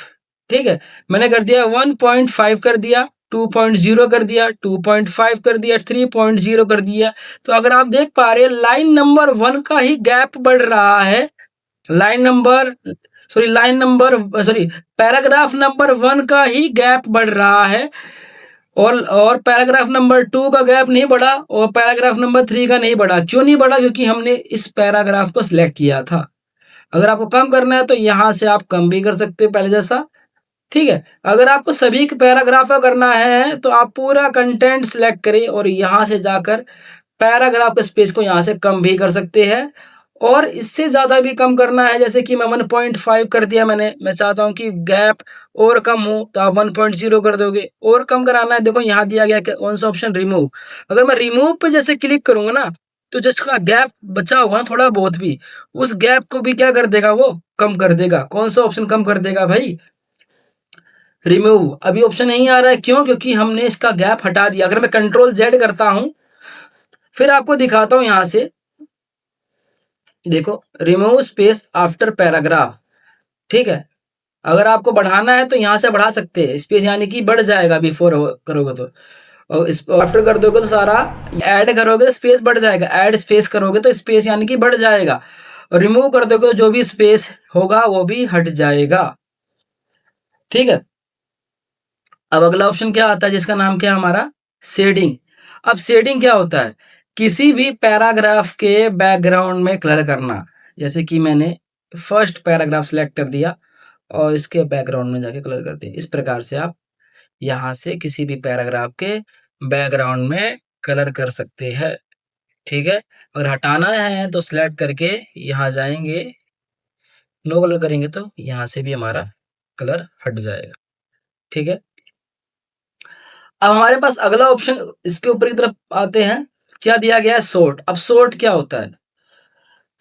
ठीक है, मैंने कर दिया 1.5 कर दिया, 2.0 कर दिया, 2.5 कर दिया, 3.0 कर दिया। तो अगर आप देख पा रहे हैं लाइन नंबर 1 का ही गैप बढ़ रहा है, line number sorry paragraph number 1 का ही गैप बढ़ रहा है और पैराग्राफ नंबर 2 का गैप नहीं बढ़ा और पैराग्राफ नंबर 3 का नहीं बढ़ा। क्यों नहीं बढ़ा, क्योंकि हमने इस पैराग्राफ को सिलेक्ट किया था। अगर आपको कम करना है तो यहां से आप कम भी कर सकते हो पहले जैसा। ठीक है, अगर आपको सभी पैराग्राफ का करना है तो आप पूरा कंटेंट सिलेक्ट करें और यहां से जाकर पैराग्राफ के स्पेस को यहां से कम भी कर सकते हैं। और इससे ज्यादा भी कम करना है, जैसे कि मैं 1.5 कर दिया मैंने, मैं चाहता हूं कि गैप और कम हो तो आप 1.0 कर दोगे। और कम कराना है, देखो यहाँ दिया गया कौन सा ऑप्शन, रिमूव। अगर मैं रिमूव पे जैसे क्लिक करूंगा ना तो जिसका गैप बचा होगा ना थोड़ा बहुत भी, उस गैप को भी क्या कर देगा, वो कम कर देगा। कौन सा ऑप्शन कम कर देगा भाई, रिमूव। अभी ऑप्शन नहीं आ रहा है, क्यों, क्योंकि हमने इसका गैप हटा दिया। अगर मैं कंट्रोल जेड करता हूं, फिर आपको दिखाता हूं यहां से, देखो रिमूव स्पेस आफ्टर पैराग्राफ। ठीक है, अगर आपको बढ़ाना है तो यहां से बढ़ा सकते हैं स्पेस, यानी कि बढ़ जाएगा बिफोर करोगे तो, और इस आफ्टर कर दोगे तो सारा, ऐड करोगे तो स्पेस बढ़ जाएगा, ऐड स्पेस करोगे तो स्पेस यानी कि बढ़ जाएगा, और रिमूव कर दोगे तो जो भी स्पेस होगा वो भी हट जाएगा। ठीक है, अब अगला ऑप्शन क्या आता है जिसका नाम क्या है हमारा, शेडिंग। अब शेडिंग क्या होता है, किसी भी पैराग्राफ के बैकग्राउंड में कलर करना। जैसे कि मैंने फर्स्ट पैराग्राफ सिलेक्ट कर दिया और इसके बैकग्राउंड में जाके कलर कर दिया। इस प्रकार से आप यहाँ से किसी भी पैराग्राफ के बैकग्राउंड में कलर कर सकते हैं। ठीक है, और हटाना है तो सिलेक्ट करके यहाँ जाएंगे, नो कलर करेंगे तो यहाँ से भी हमारा कलर हट जाएगा। ठीक है, अब हमारे पास अगला ऑप्शन इसके ऊपर की तरफ आते हैं, क्या दिया गया है, सोर्ट। अब सोर्ट क्या होता है,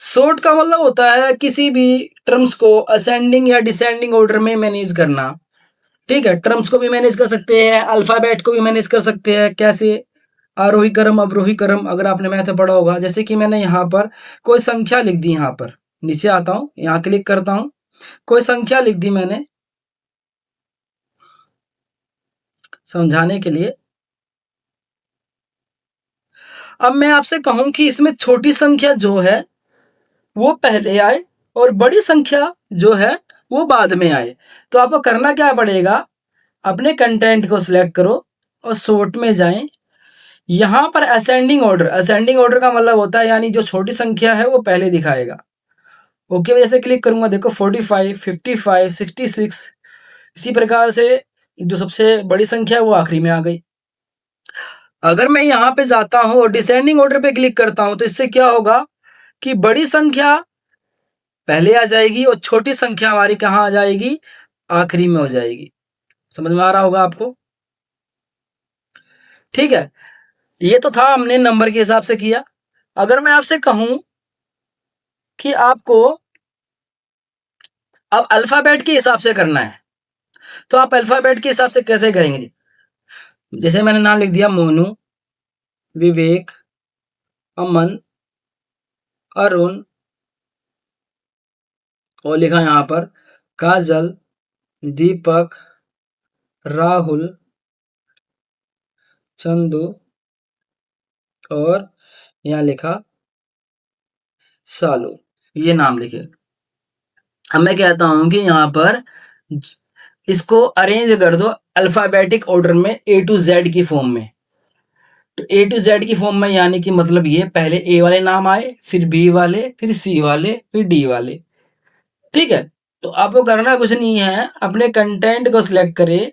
सोर्ट का मतलब होता है किसी भी टर्म्स को असेंडिंग या डिसेंडिंग ऑर्डर में मैनेज करना। ठीक है, टर्म्स को भी मैनेज कर सकते हैं, अल्फाबेट को भी मैनेज कर सकते हैं। कैसे, आरोही क्रम अवरोही क्रम, अगर आपने मैथ पढ़ा होगा। जैसे कि मैंने यहाँ पर कोई संख्या लिख दी, यहाँ पर नीचे आता हूँ, यहाँ क्लिक करता हूँ, कोई संख्या लिख दी मैंने समझाने के लिए। अब मैं आपसे कहूं कि इसमें छोटी संख्या जो है वो पहले आए और बड़ी संख्या जो है वो बाद में आए। तो आपको करना क्या पड़ेगा, अपने कंटेंट को सिलेक्ट करो और सोर्ट में जाएं। यहां पर असेंडिंग ऑर्डर, असेंडिंग ऑर्डर का मतलब होता है यानी जो छोटी संख्या है वो पहले दिखाएगा। ओके वजह से क्लिक करूंगा, देखो 45, 55, 66, इसी प्रकार से जो सबसे बड़ी संख्या है वो आखिरी में आ गई। अगर मैं यहाँ पे जाता हूं और डिसेंडिंग ऑर्डर पे क्लिक करता हूं तो इससे क्या होगा कि बड़ी संख्या पहले आ जाएगी और छोटी संख्या हमारी कहाँ आ जाएगी, आखिरी में हो जाएगी। समझ में आ रहा होगा आपको। ठीक है, ये तो था हमने नंबर के हिसाब से किया। अगर मैं आपसे कहूं कि आपको अब अल्फाबेट के हिसाब से करना है, तो आप अल्फाबेट के हिसाब से कैसे करेंगे? जैसे मैंने नाम लिख दिया मोनू, विवेक, अमन, अरुण, और लिखा यहां पर काजल, दीपक, राहुल, चंदू, और यहाँ लिखा सालू। ये नाम लिखे। अब मैं कहता हूं कि यहाँ पर इसको अरेंज कर दो अल्फाबेटिक ऑर्डर में, ए टू जेड की फॉर्म में। तो ए टू जेड की फॉर्म में यानी कि मतलब ये पहले ए वाले नाम आए, फिर बी वाले, फिर सी वाले, फिर डी वाले। ठीक है, तो आपको करना कुछ नहीं है, अपने कंटेंट को सिलेक्ट करे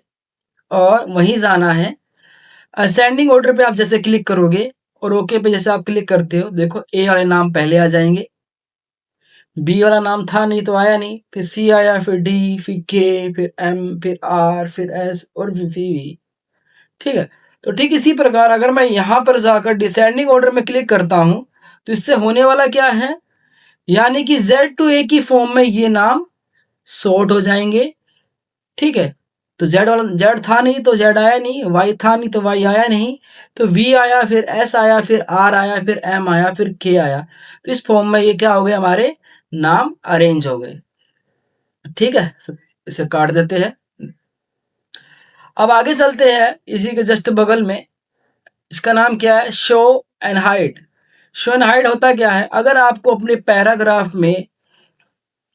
और वहीं जाना है। असेंडिंग ऑर्डर पे आप जैसे क्लिक करोगे और ओके पे जैसे आप क्लिक करते हो, देखो ए वाले नाम पहले आ जाएंगे, बी वाला नाम था नहीं तो आया नहीं, फिर सी आया, फिर डी, फिर के, फिर एम, फिर आर, फिर एस और फिर वी। ठीक है, तो ठीक इसी प्रकार अगर मैं यहां पर जाकर डिसेंडिंग ऑर्डर में क्लिक करता हूं, तो इससे होने वाला क्या है, यानी कि जेड टू ए की फॉर्म में ये नाम सॉर्ट हो जाएंगे। ठीक है, तो जेड वाला जेड था नहीं तो जेड आया नहीं, वाई था नहीं तो वाई आया नहीं, तो वी आया, फिर एस आया, फिर आर आया, फिर एम आया, फिर के आया। तो इस फॉर्म में ये क्या हो गए, हमारे नाम अरेंज हो गए। ठीक है, इसे काट देते हैं। अब आगे चलते हैं, इसी के जस्ट बगल में इसका नाम क्या है, show and hide. Show and hide होता क्या है, अगर आपको अपने पैराग्राफ में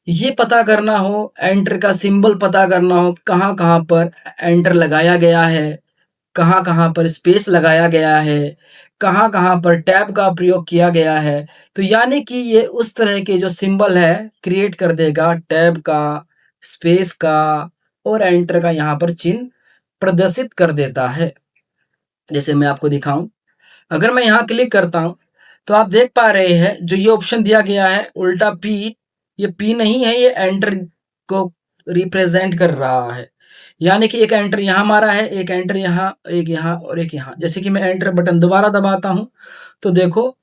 ये पता करना हो, एंटर का सिंबल पता करना हो, कहाँ कहाँ पर एंटर लगाया गया है, कहाँ कहाँ पर स्पेस लगाया गया है, कहाँ कहाँ पर टैब का प्रयोग किया गया है, तो यानी कि ये उस तरह के जो सिंबल है क्रिएट कर देगा, टैब का, स्पेस का और एंटर का यहाँ पर चिन्ह प्रदर्शित कर देता है। जैसे मैं आपको दिखाऊं, अगर मैं यहाँ क्लिक करता हूं तो आप देख पा रहे हैं जो ये ऑप्शन दिया गया है उल्टा पी, ये पी नहीं है, ये एंटर को रिप्रेजेंट कर रहा है। यानी कि एक एंटर यहाँ मारा है, एक एंटर यहाँ, एक यहाँ और एक यहाँ। जैसे कि मैं एंटर बटन दोबारा दबाता हूं तो देखो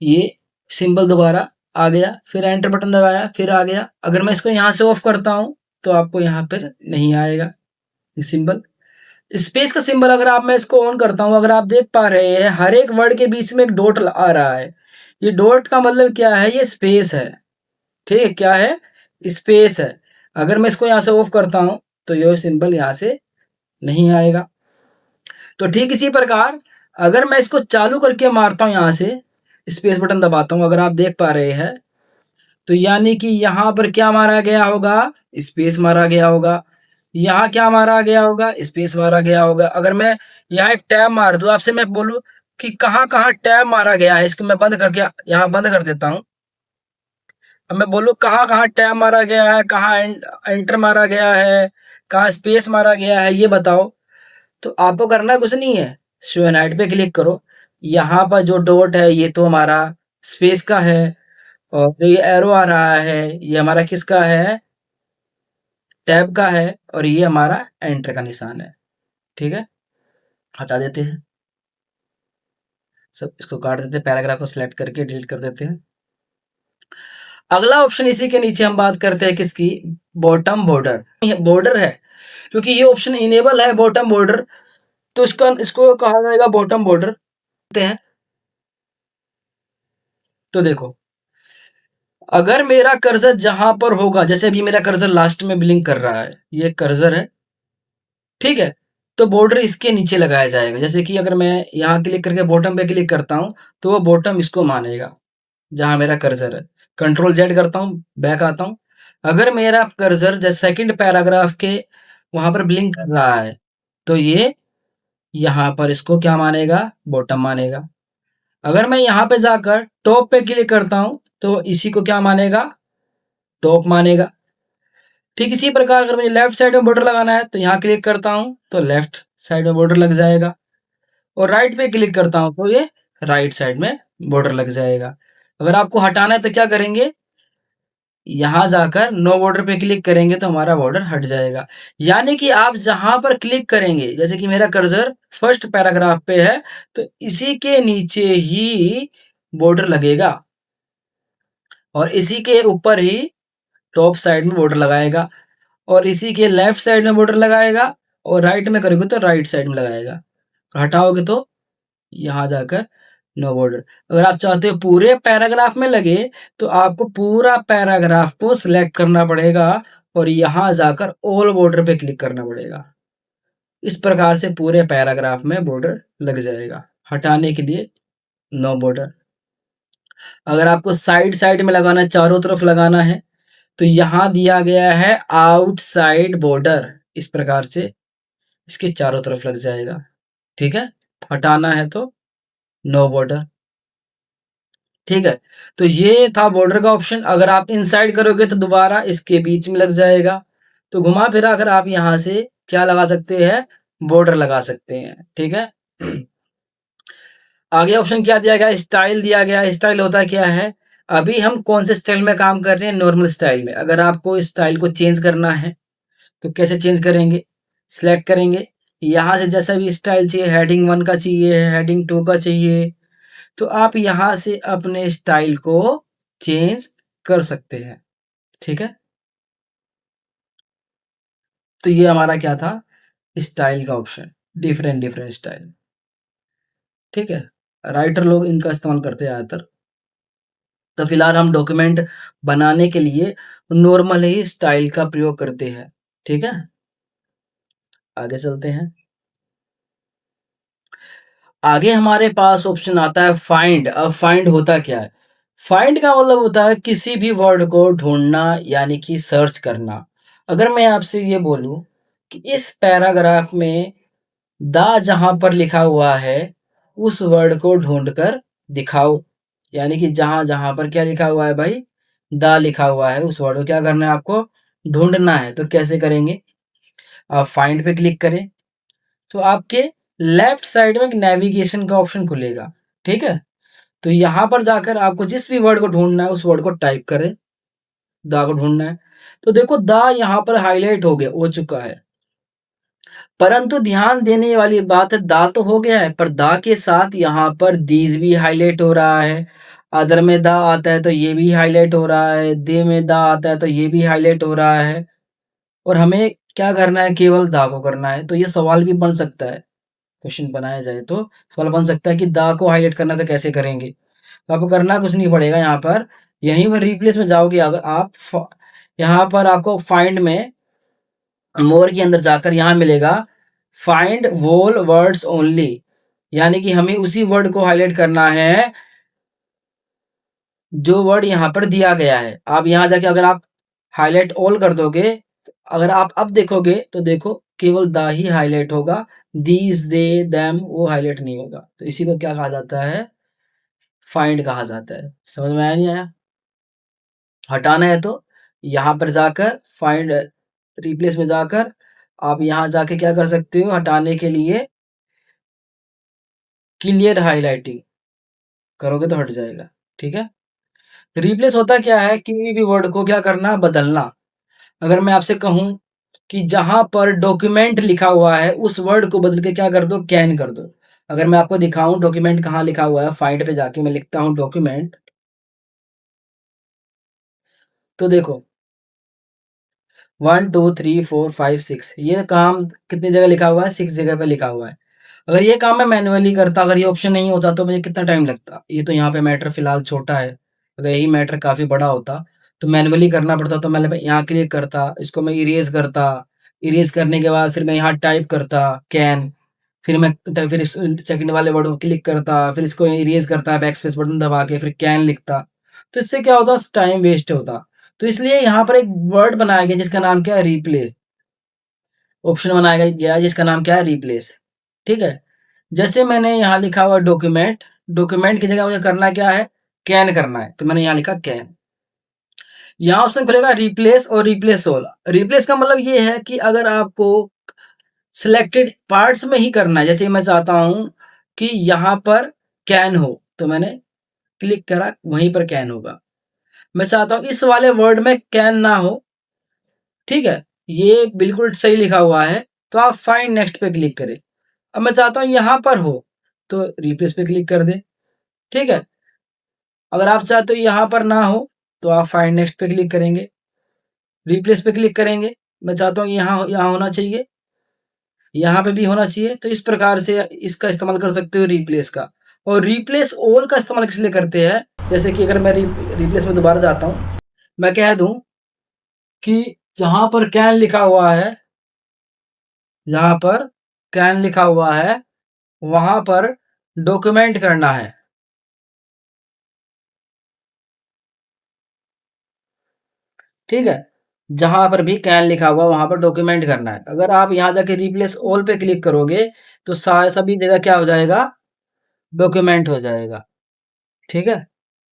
ये सिंबल दोबारा आ गया, फिर एंटर बटन दबाया फिर आ गया। अगर मैं इसको यहाँ से ऑफ करता हूं तो आपको यहाँ पर नहीं आएगा ये सिंबल। स्पेस का सिंबल अगर आप, मैं इसको ऑन करता हूं, अगर आप देख पा रहे हैं हर एक वर्ड के बीच में एक डॉट आ रहा है, ये डॉट का मतलब क्या है, ये स्पेस है। ठीक है, क्या है, स्पेस है। अगर मैं इसको यहां से ऑफ करता हूं तो ये सिंबल यहां से नहीं आएगा। तो ठीक इसी प्रकार अगर मैं इसको चालू करके मारता हूं, यहां से स्पेस बटन दबाता हूं, अगर आप देख पा रहे हैं तो यानी कि यहां पर क्या मारा गया होगा, स्पेस मारा गया होगा। यहाँ क्या मारा गया होगा, स्पेस मारा गया होगा। अगर मैं यहाँ एक टैब मार दूं, आपसे मैं बोलूं कि कहाँ कहाँ टैब मारा गया है, इसको मैं बंद करके यहाँ बंद कर देता हूँ। अब मैं बोलूं कहाँ कहाँ टैब मारा गया है, कहाँ एंटर मारा गया है, कहाँ स्पेस मारा गया है, ये बताओ। तो आपको करना कुछ नहीं है, शो एंड हाइड पे क्लिक करो। यहाँ पर जो डॉट है ये तो हमारा स्पेस का है, और जो ये एरो आ रहा है ये हमारा किसका है, टैब का है, और ये हमारा एंटर का निशान है। ठीक है, हटा देते हैं सब, इसको काट देते हैं, पैराग्राफ को सिलेक्ट करके डिलीट कर देते हैं। अगला ऑप्शन इसी के नीचे हम बात करते हैं किसकी, बॉटम बॉर्डर। बॉर्डर है क्योंकि ये ऑप्शन इनेबल है बॉटम बॉर्डर, तो इसका इसको कहा जाएगा बॉटम बॉर्डर हैं। तो देखो, अगर मेरा कर्सर जहां पर होगा, जैसे अभी मेरा कर्सर लास्ट में ब्लिंक कर रहा है, ये कर्सर है, ठीक है, तो बॉर्डर इसके नीचे लगाया जाएगा। जैसे कि अगर मैं यहाँ क्लिक करके बॉटम पे क्लिक करता हूँ तो वो बॉटम इसको मानेगा जहां मेरा कर्सर है। कंट्रोल जेड करता हूँ, बैक आता हूँ। अगर मेरा कर्सर जैसे सेकंड पैराग्राफ के वहां पर ब्लिंक कर रहा है तो ये यहाँ पर इसको क्या मानेगा, बॉटम मानेगा। अगर मैं यहाँ पे जाकर टॉप पे क्लिक करता हूँ तो इसी को क्या मानेगा, टॉप मानेगा। ठीक इसी प्रकार अगर मुझे लेफ्ट साइड में बॉर्डर लगाना है तो यहाँ क्लिक करता हूँ तो लेफ्ट साइड में बॉर्डर लग जाएगा, और राइट पे क्लिक करता हूँ तो ये राइट साइड में बॉर्डर लग जाएगा। अगर आपको हटाना है तो क्या करेंगे, यहाँ जाकर नो बॉर्डर पे क्लिक करेंगे तो हमारा बॉर्डर हट जाएगा। यानी कि आप जहाँ पर क्लिक करेंगे, जैसे कि मेरा कर्सर फर्स्ट पैराग्राफ पे है, तो इसी के नीचे ही बॉर्डर लगेगा और इसी के ऊपर ही टॉप साइड में बॉर्डर लगाएगा और इसी के लेफ्ट साइड में बॉर्डर लगाएगा और राइट में करोगे तो राइट साइड में लगाएगा। हटाओगे तो यहाँ जाकर नो बॉर्डर। अगर आप चाहते हो पूरे पैराग्राफ में लगे तो आपको पूरा पैराग्राफ को सिलेक्ट करना पड़ेगा और यहाँ जाकर ऑल बॉर्डर पे क्लिक करना पड़ेगा। इस प्रकार से पूरे पैराग्राफ में बॉर्डर लग जाएगा। हटाने के लिए नो बॉर्डर। अगर आपको साइड साइड में लगाना है, चारों तरफ लगाना है, तो यहाँ दिया गया है आउटसाइड बॉर्डर। इस प्रकार से इसके चारों तरफ लग जाएगा। ठीक है, हटाना है तो नो बॉर्डर। ठीक है, तो ये था बॉर्डर का ऑप्शन। अगर आप इनसाइड करोगे तो दोबारा इसके बीच में लग जाएगा। तो घुमा फिरा कर आप यहाँ से क्या लगा सकते हैं, बॉर्डर लगा सकते हैं। ठीक है, आगे ऑप्शन क्या दिया गया, स्टाइल दिया गया। स्टाइल होता क्या है, अभी हम कौन से स्टाइल में काम कर रहे हैं, नॉर्मल स्टाइल में। अगर आपको स्टाइल को चेंज करना है तो कैसे चेंज करेंगे, सिलेक्ट करेंगे यहाँ से, जैसा भी स्टाइल चाहिए, हेडिंग 1 का चाहिए, हेडिंग 2 का चाहिए, तो आप यहाँ से अपने स्टाइल को चेंज कर सकते हैं। ठीक है, तो ये हमारा क्या था, स्टाइल का ऑप्शन, डिफरेंट डिफरेंट स्टाइल। ठीक है, राइटर लोग इनका इस्तेमाल करते हैं ज़्यादातर। तो फिलहाल हम डॉक्यूमेंट बनाने के लिए नॉर्मल ही स्टाइल का प्रयोग करते हैं। ठीक है, आगे चलते हैं। आगे हमारे पास ऑप्शन आता है फाइंड। अब फाइंड होता क्या है, फाइंड का मतलब होता है किसी भी वर्ड को ढूंढना, यानी कि सर्च करना। अगर मैं आपसे ये बोलूं कि इस पैराग्राफ में द जहां पर लिखा हुआ है उस वर्ड को ढूंढकर दिखाओ, यानी कि जहां जहां पर क्या लिखा हुआ है भाई, द लिखा हुआ है, उस वर्ड को क्या करना है, आपको ढूंढना है। तो कैसे करेंगे, आप फाइंड पे क्लिक करें तो आपके लेफ्ट साइड में एक नेविगेशन का ऑप्शन खुलेगा। ठीक है, तो यहाँ पर जाकर आपको जिस भी वर्ड को ढूंढना है उस वर्ड को टाइप करें, दा को ढूंढना है। तो देखो दा यहाँ पर हाईलाइट हो चुका है, परंतु ध्यान देने वाली बात है, दा तो हो गया है पर दा के साथ यहाँ पर दीज भी हाईलाइट हो रहा है। अदर में दा आता है तो ये भी हाईलाइट हो रहा है, दे में दा आता है तो ये भी हाईलाइट हो रहा है। और हमें क्या करना है, केवल दा को करना है। तो ये सवाल भी बन सकता है, क्वेश्चन बनाया जाए तो सवाल बन सकता है कि दा को हाईलाइट करना तो कैसे करेंगे। तो आपको करना कुछ नहीं पड़ेगा, यहाँ पर यहीं पर रिप्लेस में जाओगे अगर आप यहाँ पर आपको फाइंड में मोर के अंदर जाकर यहाँ मिलेगा फाइंड वोल वर्ड्स ओनली, यानी कि हमें उसी वर्ड को हाईलाइट करना है जो वर्ड यहाँ पर दिया गया है। आप यहाँ जाके अगर आप हाईलाइट ऑल कर दोगे, तो अगर आप अब देखोगे तो देखो केवल द ही हाईलाइट होगा, दीज दे देम वो हाईलाइट नहीं होगा। तो इसी को क्या कहा जाता है, फाइंड कहा जाता है। समझ में आया नहीं आया, हटाना है तो यहाँ पर जाकर फाइंड रिप्लेस में जाकर आप यहाँ जाके क्या कर सकते हो, हटाने के लिए क्लियर हाइलाइटिंग करोगे तो हट जाएगा। ठीक है, रिप्लेस होता क्या है, किसी भी वर्ड को क्या करना, बदलना। अगर मैं आपसे कहूं कि जहां पर डॉक्यूमेंट लिखा हुआ है उस वर्ड को बदल के क्या कर दो, कैन कर दो। अगर मैं आपको दिखाऊं डॉक्यूमेंट कहाँ लिखा हुआ है, फाइंड पे जाके मैं लिखता हूं डॉक्यूमेंट, तो देखो 1 2 3 4 5 6 ये काम कितनी जगह लिखा हुआ है, 6 जगह पे लिखा हुआ है। अगर ये काम मैं मैन्युअली करता, अगर ये ऑप्शन नहीं होता तो मुझे कितना टाइम लगता। ये तो यहाँ पे मैटर फिलहाल छोटा है, अगर यही मैटर काफी बड़ा होता तो मैन्युअली करना पड़ता। तो मैं यहाँ क्लिक करता, इसको मैं इरेज करता, इरेज करने के बाद फिर मैं यहाँ टाइप करता कैन, फिर मैं फिर सेकंड वाले वर्ड को क्लिक करता, फिर इसको इरेज करता बैक स्पेस बटन दबा के, फिर कैन लिखता। तो इससे क्या होता, टाइम वेस्ट होता। तो इसलिए यहाँ पर एक वर्ड बनाया गया जिसका नाम क्या है, रिप्लेस। ऑप्शन बनाया गया जिसका नाम क्या है, रिप्लेस। ठीक है, जैसे मैंने यहाँ लिखा हुआ डॉक्यूमेंट, डॉक्यूमेंट की जगह मुझे करना क्या है, कैन करना है। तो मैंने यहाँ लिखा कैन। यहाँ ऑप्शन खुलेगा रिप्लेस और रिप्लेस ऑल। रिप्लेस का मतलब ये है कि अगर आपको सिलेक्टेड पार्ट्स में ही करना है, जैसे मैं चाहता हूं कि यहाँ पर कैन हो तो मैंने क्लिक करा, वहीं पर कैन होगा। मैं चाहता हूँ इस वाले वर्ड में कैन ना हो, ठीक है, ये बिल्कुल सही लिखा हुआ है, तो आप फाइंड नेक्स्ट पे क्लिक करें। अब मैं चाहता हूँ यहाँ पर हो, तो रिप्लेस पे क्लिक कर दें, ठीक है। अगर आप चाहते हो यहाँ पर ना हो, तो आप फाइंड नेक्स्ट पे क्लिक करेंगे, रिप्लेस पे क्लिक करेंगे। मैं चाहता हूँ यहाँ यहाँ होना चाहिए, यहाँ पे भी होना चाहिए, तो इस प्रकार से इसका इस्तेमाल कर सकते हो रिप्लेस का। और रिप्लेस ऑल का इस्तेमाल किस लिए करते हैं, जैसे कि अगर मैं रिप्लेस में दोबारा जाता हूँ, मैं कह दूं कि जहां पर कैन लिखा हुआ है, जहां पर कैन लिखा हुआ है वहां पर डॉक्यूमेंट करना है, ठीक है। जहां पर भी कैन लिखा हुआ वहां पर डॉक्यूमेंट करना है। अगर आप यहां जाके रिप्लेस ऑल पे क्लिक करोगे तो सभी जगह क्या हो जाएगा, डॉक्यूमेंट हो जाएगा, ठीक है।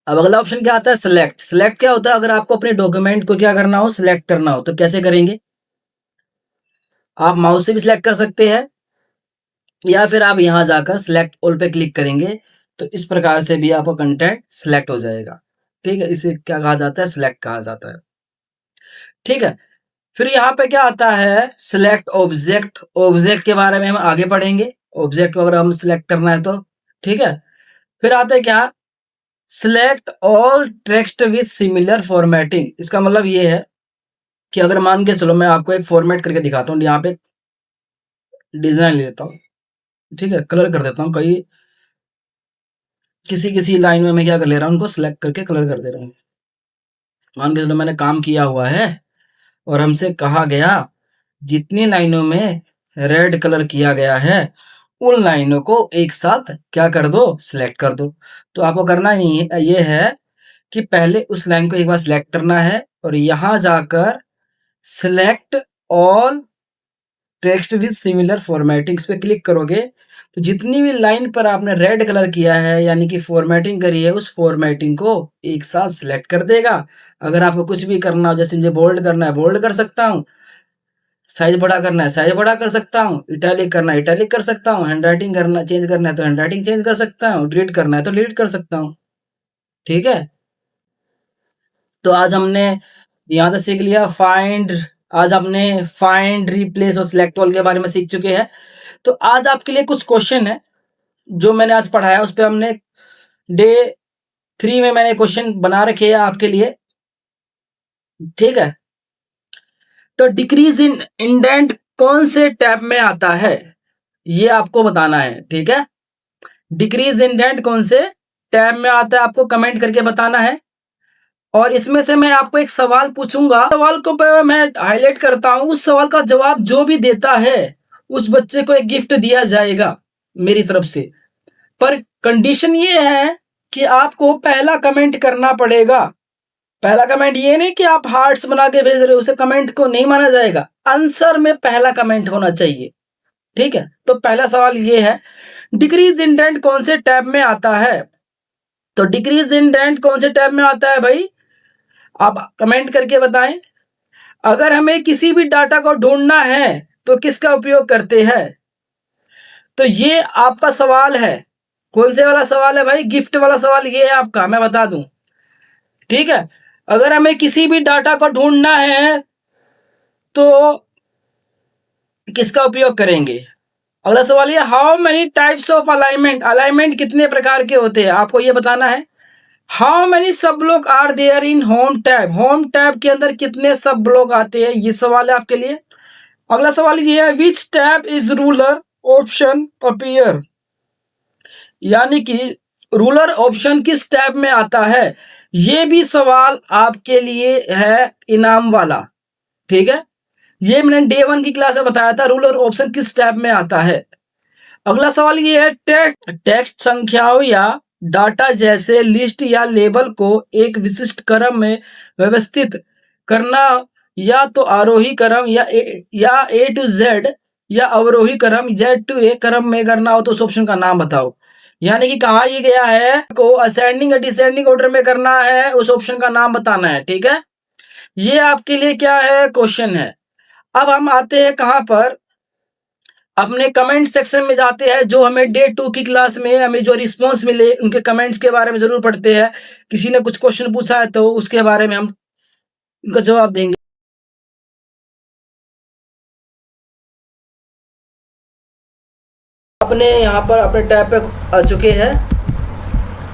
अब अगला ऑप्शन क्या आता है, सिलेक्ट। सिलेक्ट क्या होता है, अगर आपको अपने डॉक्यूमेंट को क्या करना हो, सिलेक्ट करना हो, तो कैसे करेंगे, आप माउस से भी सिलेक्ट कर सकते हैं, या फिर आप यहां जाकर सिलेक्ट ऑल पे क्लिक करेंगे, तो इस प्रकार से भी आपका कंटेंट सिलेक्ट हो जाएगा, ठीक है। इसे क्या कहा जाता है, सिलेक्ट कहा जाता है, ठीक है। फिर यहाँ पे क्या आता है, सिलेक्ट ऑब्जेक्ट। ऑब्जेक्ट के बारे में हम आगे पढ़ेंगे, ऑब्जेक्ट को अगर हम सिलेक्ट करना है तो, ठीक है। फिर आता है क्या, select all text with similar formatting. इसका मतलब ये है कि अगर मान के चलो मैं आपको एक फॉर्मेट करके दिखाता हूँ, यहाँ पे डिजाइन ले लेता हूँ, ठीक है, कलर कर देता हूँ, कई किसी किसी लाइन में मैं क्या कर ले रहा हूँ, उनको सिलेक्ट करके कलर कर दे रहा हूँ। मान के चलो मैंने काम किया हुआ है और हमसे कहा गया जितनी लाइनों में रेड कलर किया गया है उन लाइनों को एक साथ क्या कर दो, सिलेक्ट कर दो। तो आपको करना नहीं है, ये है कि पहले उस लाइन को एक बार सिलेक्ट करना है और यहां जाकर select all text with similar formattings पे क्लिक करोगे तो जितनी भी लाइन पर आपने रेड कलर किया है यानी कि फॉर्मेटिंग करी है, उस फॉर्मेटिंग को एक साथ सिलेक्ट कर देगा। अगर आपको कुछ भी करना हो, जैसे मुझे बोल्ड करना है बोल्ड कर सकता हूँ, साइज बड़ा करना है साइज बड़ा कर सकता हूँ, इटैलिक करना है इटैलिक कर सकता हूँ, हैंडराइटिंग करना चेंज करना है तो हैंडराइटिंग चेंज कर सकता हूँ, डिलीट करना है तो डिलीट कर सकता हूँ, ठीक है। तो आज हमने यहाँ तक सीख लिया फाइंड, आज हमने फाइंड रिप्लेस और सिलेक्ट ऑल के बारे में सीख चुके हैं। तो आज आपके लिए कुछ क्वेश्चन है जो मैंने आज पढ़ाया, उस पर हमने डे 3 में मैंने क्वेश्चन बना रखे हैं आपके लिए, ठीक है। तो डिक्रीज इन इंडेंट कौन से टैब में आता है, ये आपको बताना है, ठीक है। डिक्रीज इंडेंट कौन से टैब में आता है आपको कमेंट करके बताना है। और इसमें से मैं आपको एक सवाल पूछूंगा, सवाल को मैं हाईलाइट करता हूं, उस सवाल का जवाब जो भी देता है उस बच्चे को एक गिफ्ट दिया जाएगा मेरी तरफ से। पर कंडीशन ये है कि आपको पहला कमेंट करना पड़ेगा। पहला कमेंट ये नहीं कि आप हार्ट्स बना के भेज रहे हो, उसे कमेंट को नहीं माना जाएगा, आंसर में पहला कमेंट होना चाहिए, ठीक है। तो पहला सवाल ये है, डिक्रीज इंडेंट कौन से टैब में आता है। तो डिक्रीज इंडेंट कौन से टैब में आता है भाई, आप कमेंट करके बताएं। अगर हमें किसी भी डाटा को ढूंढना है तो किसका उपयोग करते हैं, तो ये आपका सवाल है। कौन से वाला सवाल है भाई, गिफ्ट वाला सवाल ये है आपका, मैं बता दूं, ठीक है। अगर हमें किसी भी डाटा को ढूंढना है तो किसका उपयोग करेंगे। अगला सवाल ये, how many types of alignment, alignment कितने प्रकार के होते हैं आपको ये बताना है। How many sub block are there in home tab, home tab के अंदर कितने सब ब्लॉक आते हैं, ये सवाल है आपके लिए। अगला सवाल ये है, विच tab is ruler option appear, यानी कि रूलर ऑप्शन किस टैब में आता है, ये भी सवाल आपके लिए है इनाम वाला, ठीक है। ये मैंने डे 1 की क्लास में बताया था, रूलर ऑप्शन किस टैब में आता है। अगला सवाल ये है, टेक्स्ट संख्याओं या डाटा जैसे लिस्ट या लेबल को एक विशिष्ट क्रम में व्यवस्थित करना, या तो आरोही क्रम या ए टू जेड, या अवरोही क्रम जेड टू ए क्रम में करना हो तो उस ऑप्शन का नाम बताओ। यानी कि कहा ये गया है को असेंडिंग या डिसेंडिंग ऑर्डर में करना है, उस ऑप्शन का नाम बताना है, ठीक है। ये आपके लिए क्या है, क्वेश्चन है। अब हम आते हैं कहां पर, अपने कमेंट सेक्शन में जाते हैं, जो हमें डे 2 की क्लास में हमें जो रिस्पॉन्स मिले उनके कमेंट्स के बारे में ज़रूर पढ़ते हैं। किसी ने कुछ क्वेश्चन पूछा है तो उसके बारे में हम उनका जवाब देंगे। अपने यहाँ पर अपने टैब पे आ चुके हैं।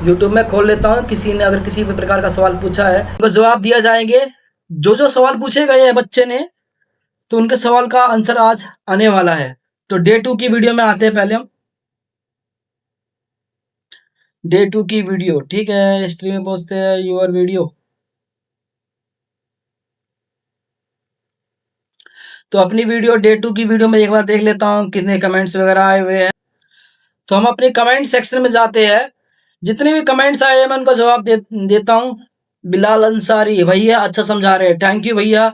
यूट्यूब में खोल लेता हूँ। किसी ने अगर किसी भी प्रकार का सवाल पूछा है उनको जवाब दिया जाएंगे। जो सवाल पूछे गए हैं बच्चे ने, तो उनके सवाल का आंसर आज आने वाला है। तो डे 2 की वीडियो में आते हैं पहले हम। डे 2 की वीडियो, ठीक है, हिस्ट्री में पहुंचते हैं, यूर वीडियो। तो अपनी वीडियो डे 2 की वीडियो में एक बार देख लेता हूँ कितने कमेंट्स वगैरह आए हुए हैं। तो हम अपने कमेंट सेक्शन में जाते हैं। जितने भी कमेंट्स आए हैं मैं उनको जवाब देता हूँ। बिलाल अंसारी भैया अच्छा समझा रहे हैं, थैंक यू भैया।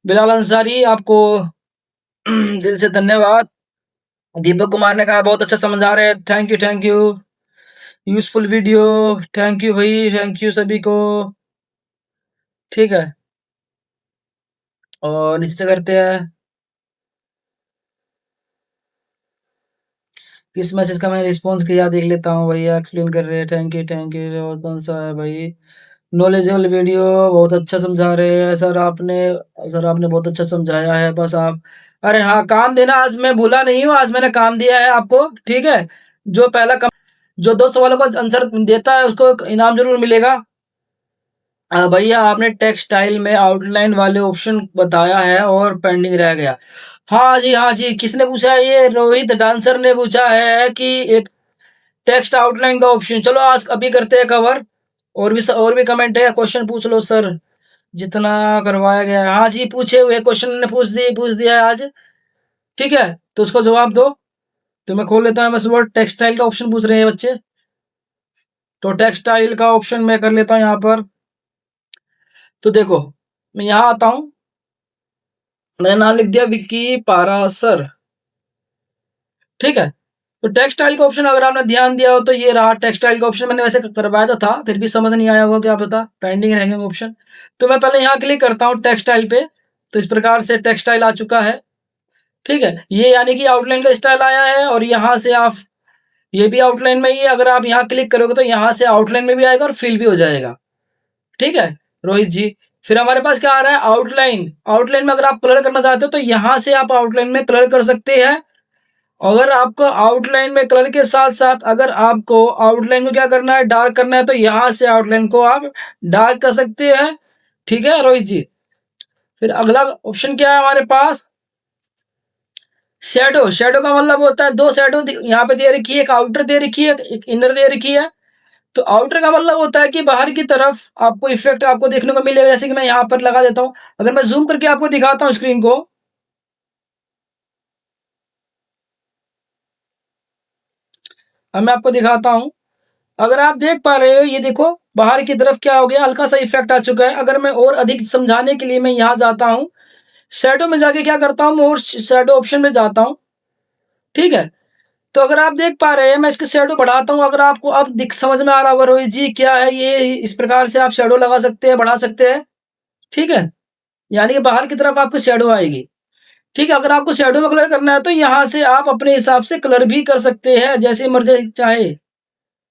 बिलाल अंसारी आपको दिल से धन्यवाद। दीपक कुमार ने कहा बहुत अच्छा समझा रहे हैं, thank you thank you. Useful video, thank you भाई, थैंक यू सभी को। ठीक है, और नीचे करते हैं। किस मैसेज का मैंने रिस्पॉन्स किया देख लेता हूँ। भैया एक्सप्लेन कर रहे हैं, थैंक यू थैंक यू। और कौन सा है भाई? नॉलेजेबल वीडियो, बहुत अच्छा समझा रहे हैं सर आपने बहुत अच्छा समझाया है। बस आप, अरे हाँ, काम देना आज मैं भूला नहीं हूँ, आज मैंने काम दिया है आपको, ठीक है। जो पहला जो 2 सवालों का आंसर देता है उसको इनाम जरूर मिलेगा। भैया आपने टेक्सटाइल में आउटलाइन वाले ऑप्शन बताया है और पेंडिंग रह गया। हाँ जी, हाँ जी। किसने पूछा है? ये रोहित डांसर ने पूछा है कि एक टेक्स्ट आउटलाइन का ऑप्शन। चलो आज अभी करते हैं कवर। और भी कमेंट है, क्वेश्चन पूछ लो सर, जितना करवाया गया है। हाँ जी, पूछे हुए क्वेश्चन ने पूछ दिया है आज, ठीक है। तो उसको जवाब दो। तो मैं खोल लेता हूँ बस। वर्ड टेक्सटाइल का ऑप्शन पूछ रहे हैं बच्चे, तो टेक्सटाइल का ऑप्शन मैं कर लेता हूँ यहाँ पर। तो देखो, मैं यहाँ आता हूँ, मैंने नाम लिख दिया विक्की पारासर, ठीक है। तो टेक्सटाइल का ऑप्शन अगर आपने ध्यान दिया हो तो ये रहा टेक्सटाइल का ऑप्शन। मैंने वैसे करवाया तो था, फिर भी समझ नहीं आया होगा, क्या पता पेंडिंग रहेंगे ऑप्शन। तो मैं पहले यहाँ क्लिक करता हूँ टेक्सटाइल पे। तो इस प्रकार से टेक्सटाइल आ चुका है, ठीक है। ये यानी कि आउटलाइन का स्टाइल आया है, और यहाँ से आप, ये भी आउटलाइन में ही है। अगर आप यहाँ क्लिक करोगे तो यहाँ से आउटलाइन में भी आएगा और फिल भी हो जाएगा, ठीक है रोहित जी। फिर हमारे पास क्या आ रहा है? आउटलाइन। आउटलाइन में अगर आप कलर करना चाहते हो तो यहाँ से आप आउटलाइन में कलर कर सकते हैं। अगर आपको आउटलाइन में कलर के साथ साथ अगर आपको आउटलाइन को क्या करना है, डार्क करना है, तो यहाँ से आउटलाइन को आप डार्क कर सकते हैं, ठीक है रोहित जी। फिर अगला ऑप्शन क्या है हमारे पास? शैडो। शैडो का मतलब होता है, 2 शैडो यहाँ पे दे रखी है, एक आउटर दे रखी है, एक इनर दे रखी है। तो आउटर का मतलब होता है कि बाहर की तरफ आपको इफेक्ट आपको देखने को मिलेगा। जैसे कि मैं यहाँ पर लगा देता हूँ, अगर मैं जूम करके आपको दिखाता हूँ स्क्रीन को, अब मैं आपको दिखाता हूँ। अगर आप देख पा रहे हो, ये देखो बाहर की तरफ क्या हो गया, हल्का सा इफेक्ट आ चुका है। अगर मैं और अधिक समझाने के लिए मैं यहाँ जाता हूँ, शैडो में जाके क्या करता हूँ, मैं और शैडो ऑप्शन में जाता हूँ, ठीक है। तो अगर आप देख पा रहे हैं, मैं इसके शैडो बढ़ाता हूँ। अगर आपको अब दिख समझ में आ रहा होगा रोहित जी क्या है ये, इस प्रकार से आप शैडो लगा सकते हैं, बढ़ा सकते हैं, ठीक है। यानी कि बाहर की तरफ आपको शैडो आएगी, ठीक है। अगर आपको शैडो में कलर करना है तो यहाँ से आप अपने हिसाब से कलर भी कर सकते हैं, जैसे मर्जी चाहे,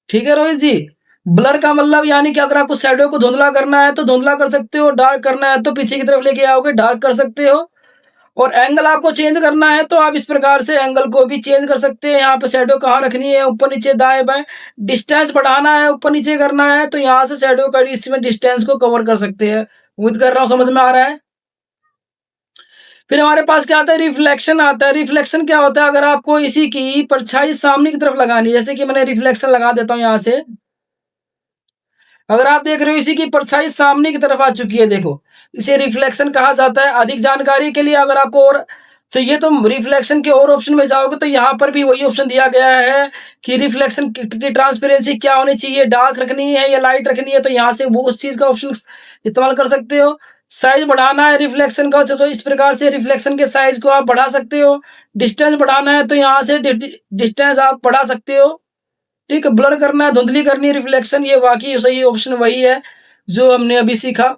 ठीक है रोहित जी। ब्लर का मतलब यानी कि अगर आपको शैडो को धुंधला करना है तो धुंधला कर सकते हो, डार्क करना है तो पीछे की तरफ लेके आओगे, डार्क कर सकते हो। और एंगल आपको चेंज करना है तो आप इस प्रकार से एंगल को भी चेंज कर सकते हैं। यहाँ पे शैडो कहाँ रखनी है, ऊपर नीचे दाएं बाएं। डिस्टेंस बढ़ाना है, ऊपर नीचे करना है, तो यहाँ से शैडो का इसमें डिस्टेंस को कवर कर सकते हैं। उम्मीद कर रहा हूँ समझ में आ रहा है। फिर हमारे पास क्या आता है? रिफ्लेक्शन आता है। रिफ्लेक्शन क्या होता है? अगर आपको इसी की परछाई सामने की तरफ लगानी है, जैसे कि मैंने रिफ्लेक्शन लगा देता हूँ यहाँ से। अगर आप देख रहे हो इसी की परछाई सामने की तरफ आ चुकी है, देखो इसे रिफ्लेक्शन कहा जाता है। अधिक जानकारी के लिए अगर आपको और चाहिए तो रिफ्लेक्शन के और ऑप्शन में जाओगे तो यहाँ पर भी वही ऑप्शन दिया गया है कि रिफ्लेक्शन की ट्रांसपेरेंसी क्या होनी चाहिए, डार्क रखनी है या लाइट रखनी है, तो यहाँ से वो उस चीज का ऑप्शन इस्तेमाल कर सकते हो। साइज बढ़ाना है रिफ्लेक्शन का तो इस प्रकार से रिफ्लेक्शन के साइज को आप बढ़ा सकते हो। डिस्टेंस बढ़ाना है तो यहाँ से डिस्टेंस आप बढ़ा सकते हो, ठीक है। ब्लर करना है, धुंधली करनी है रिफ्लेक्शन, ये वाकई सही ऑप्शन वही है जो हमने अभी सीखा।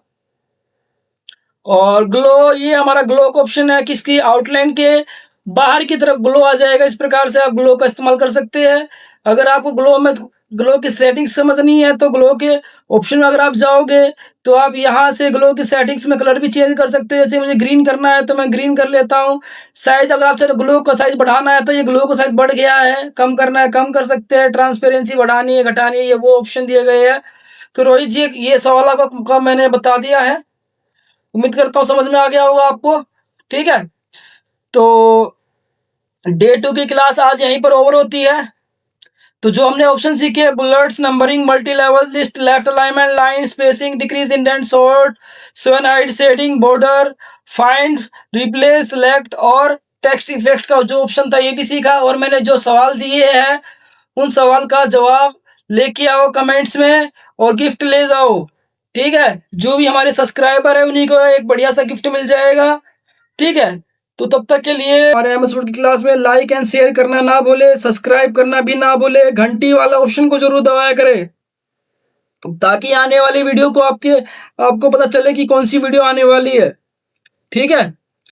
और ग्लो, ये हमारा ग्लो का ऑप्शन है, किसकी? आउटलाइन के बाहर की तरफ ग्लो आ जाएगा। इस प्रकार से आप ग्लो का इस्तेमाल कर सकते हैं। अगर आपको ग्लो की सेटिंग्स समझनी है तो ग्लो के ऑप्शन में अगर आप जाओगे तो आप यहाँ से ग्लो की सेटिंग्स में कलर भी चेंज कर सकते हो। जैसे मुझे ग्रीन करना है तो मैं ग्रीन कर लेता हूँ। साइज अगर आप चाहे ग्लो का साइज बढ़ाना है तो ये ग्लो का साइज बढ़ गया है, कम करना है कम कर सकते हैं, ट्रांसपेरेंसी बढ़ानी है घटानी है, ये वो ऑप्शन दिए गए हैं। तो रोहित जी ये सवाल आपका मैंने बता दिया है। उम्मीद करता हूँ समझ में आ गया होगा आपको। ठीक है, तो डे 2 की क्लास आज यहीं पर ओवर होती है। तो जो हमने ऑप्शन सीखे, bullets, numbering, multi level list, left alignment, line spacing, decrease indent, sort, स्वेन हाइट, shading, border, find, replace, select और टेक्स्ट इफेक्ट का जो ऑप्शन था ये भी सीखा। और मैंने जो सवाल दिए हैं उन सवाल का जवाब लेके आओ कमेंट्स में और गिफ्ट ले जाओ। ठीक है, जो भी हमारे सब्सक्राइबर है उन्हीं को एक बढ़िया सा गिफ्ट मिल जाएगा। ठीक है, तो तब तक के लिए हमारे एमएस वर्ड की क्लास में लाइक एंड शेयर करना ना भूले, सब्सक्राइब करना भी ना भूले, घंटी वाला ऑप्शन को जरूर दबाया करें ताकि आने वाली वीडियो को आपको पता चले कि कौन सी वीडियो आने वाली है। ठीक है।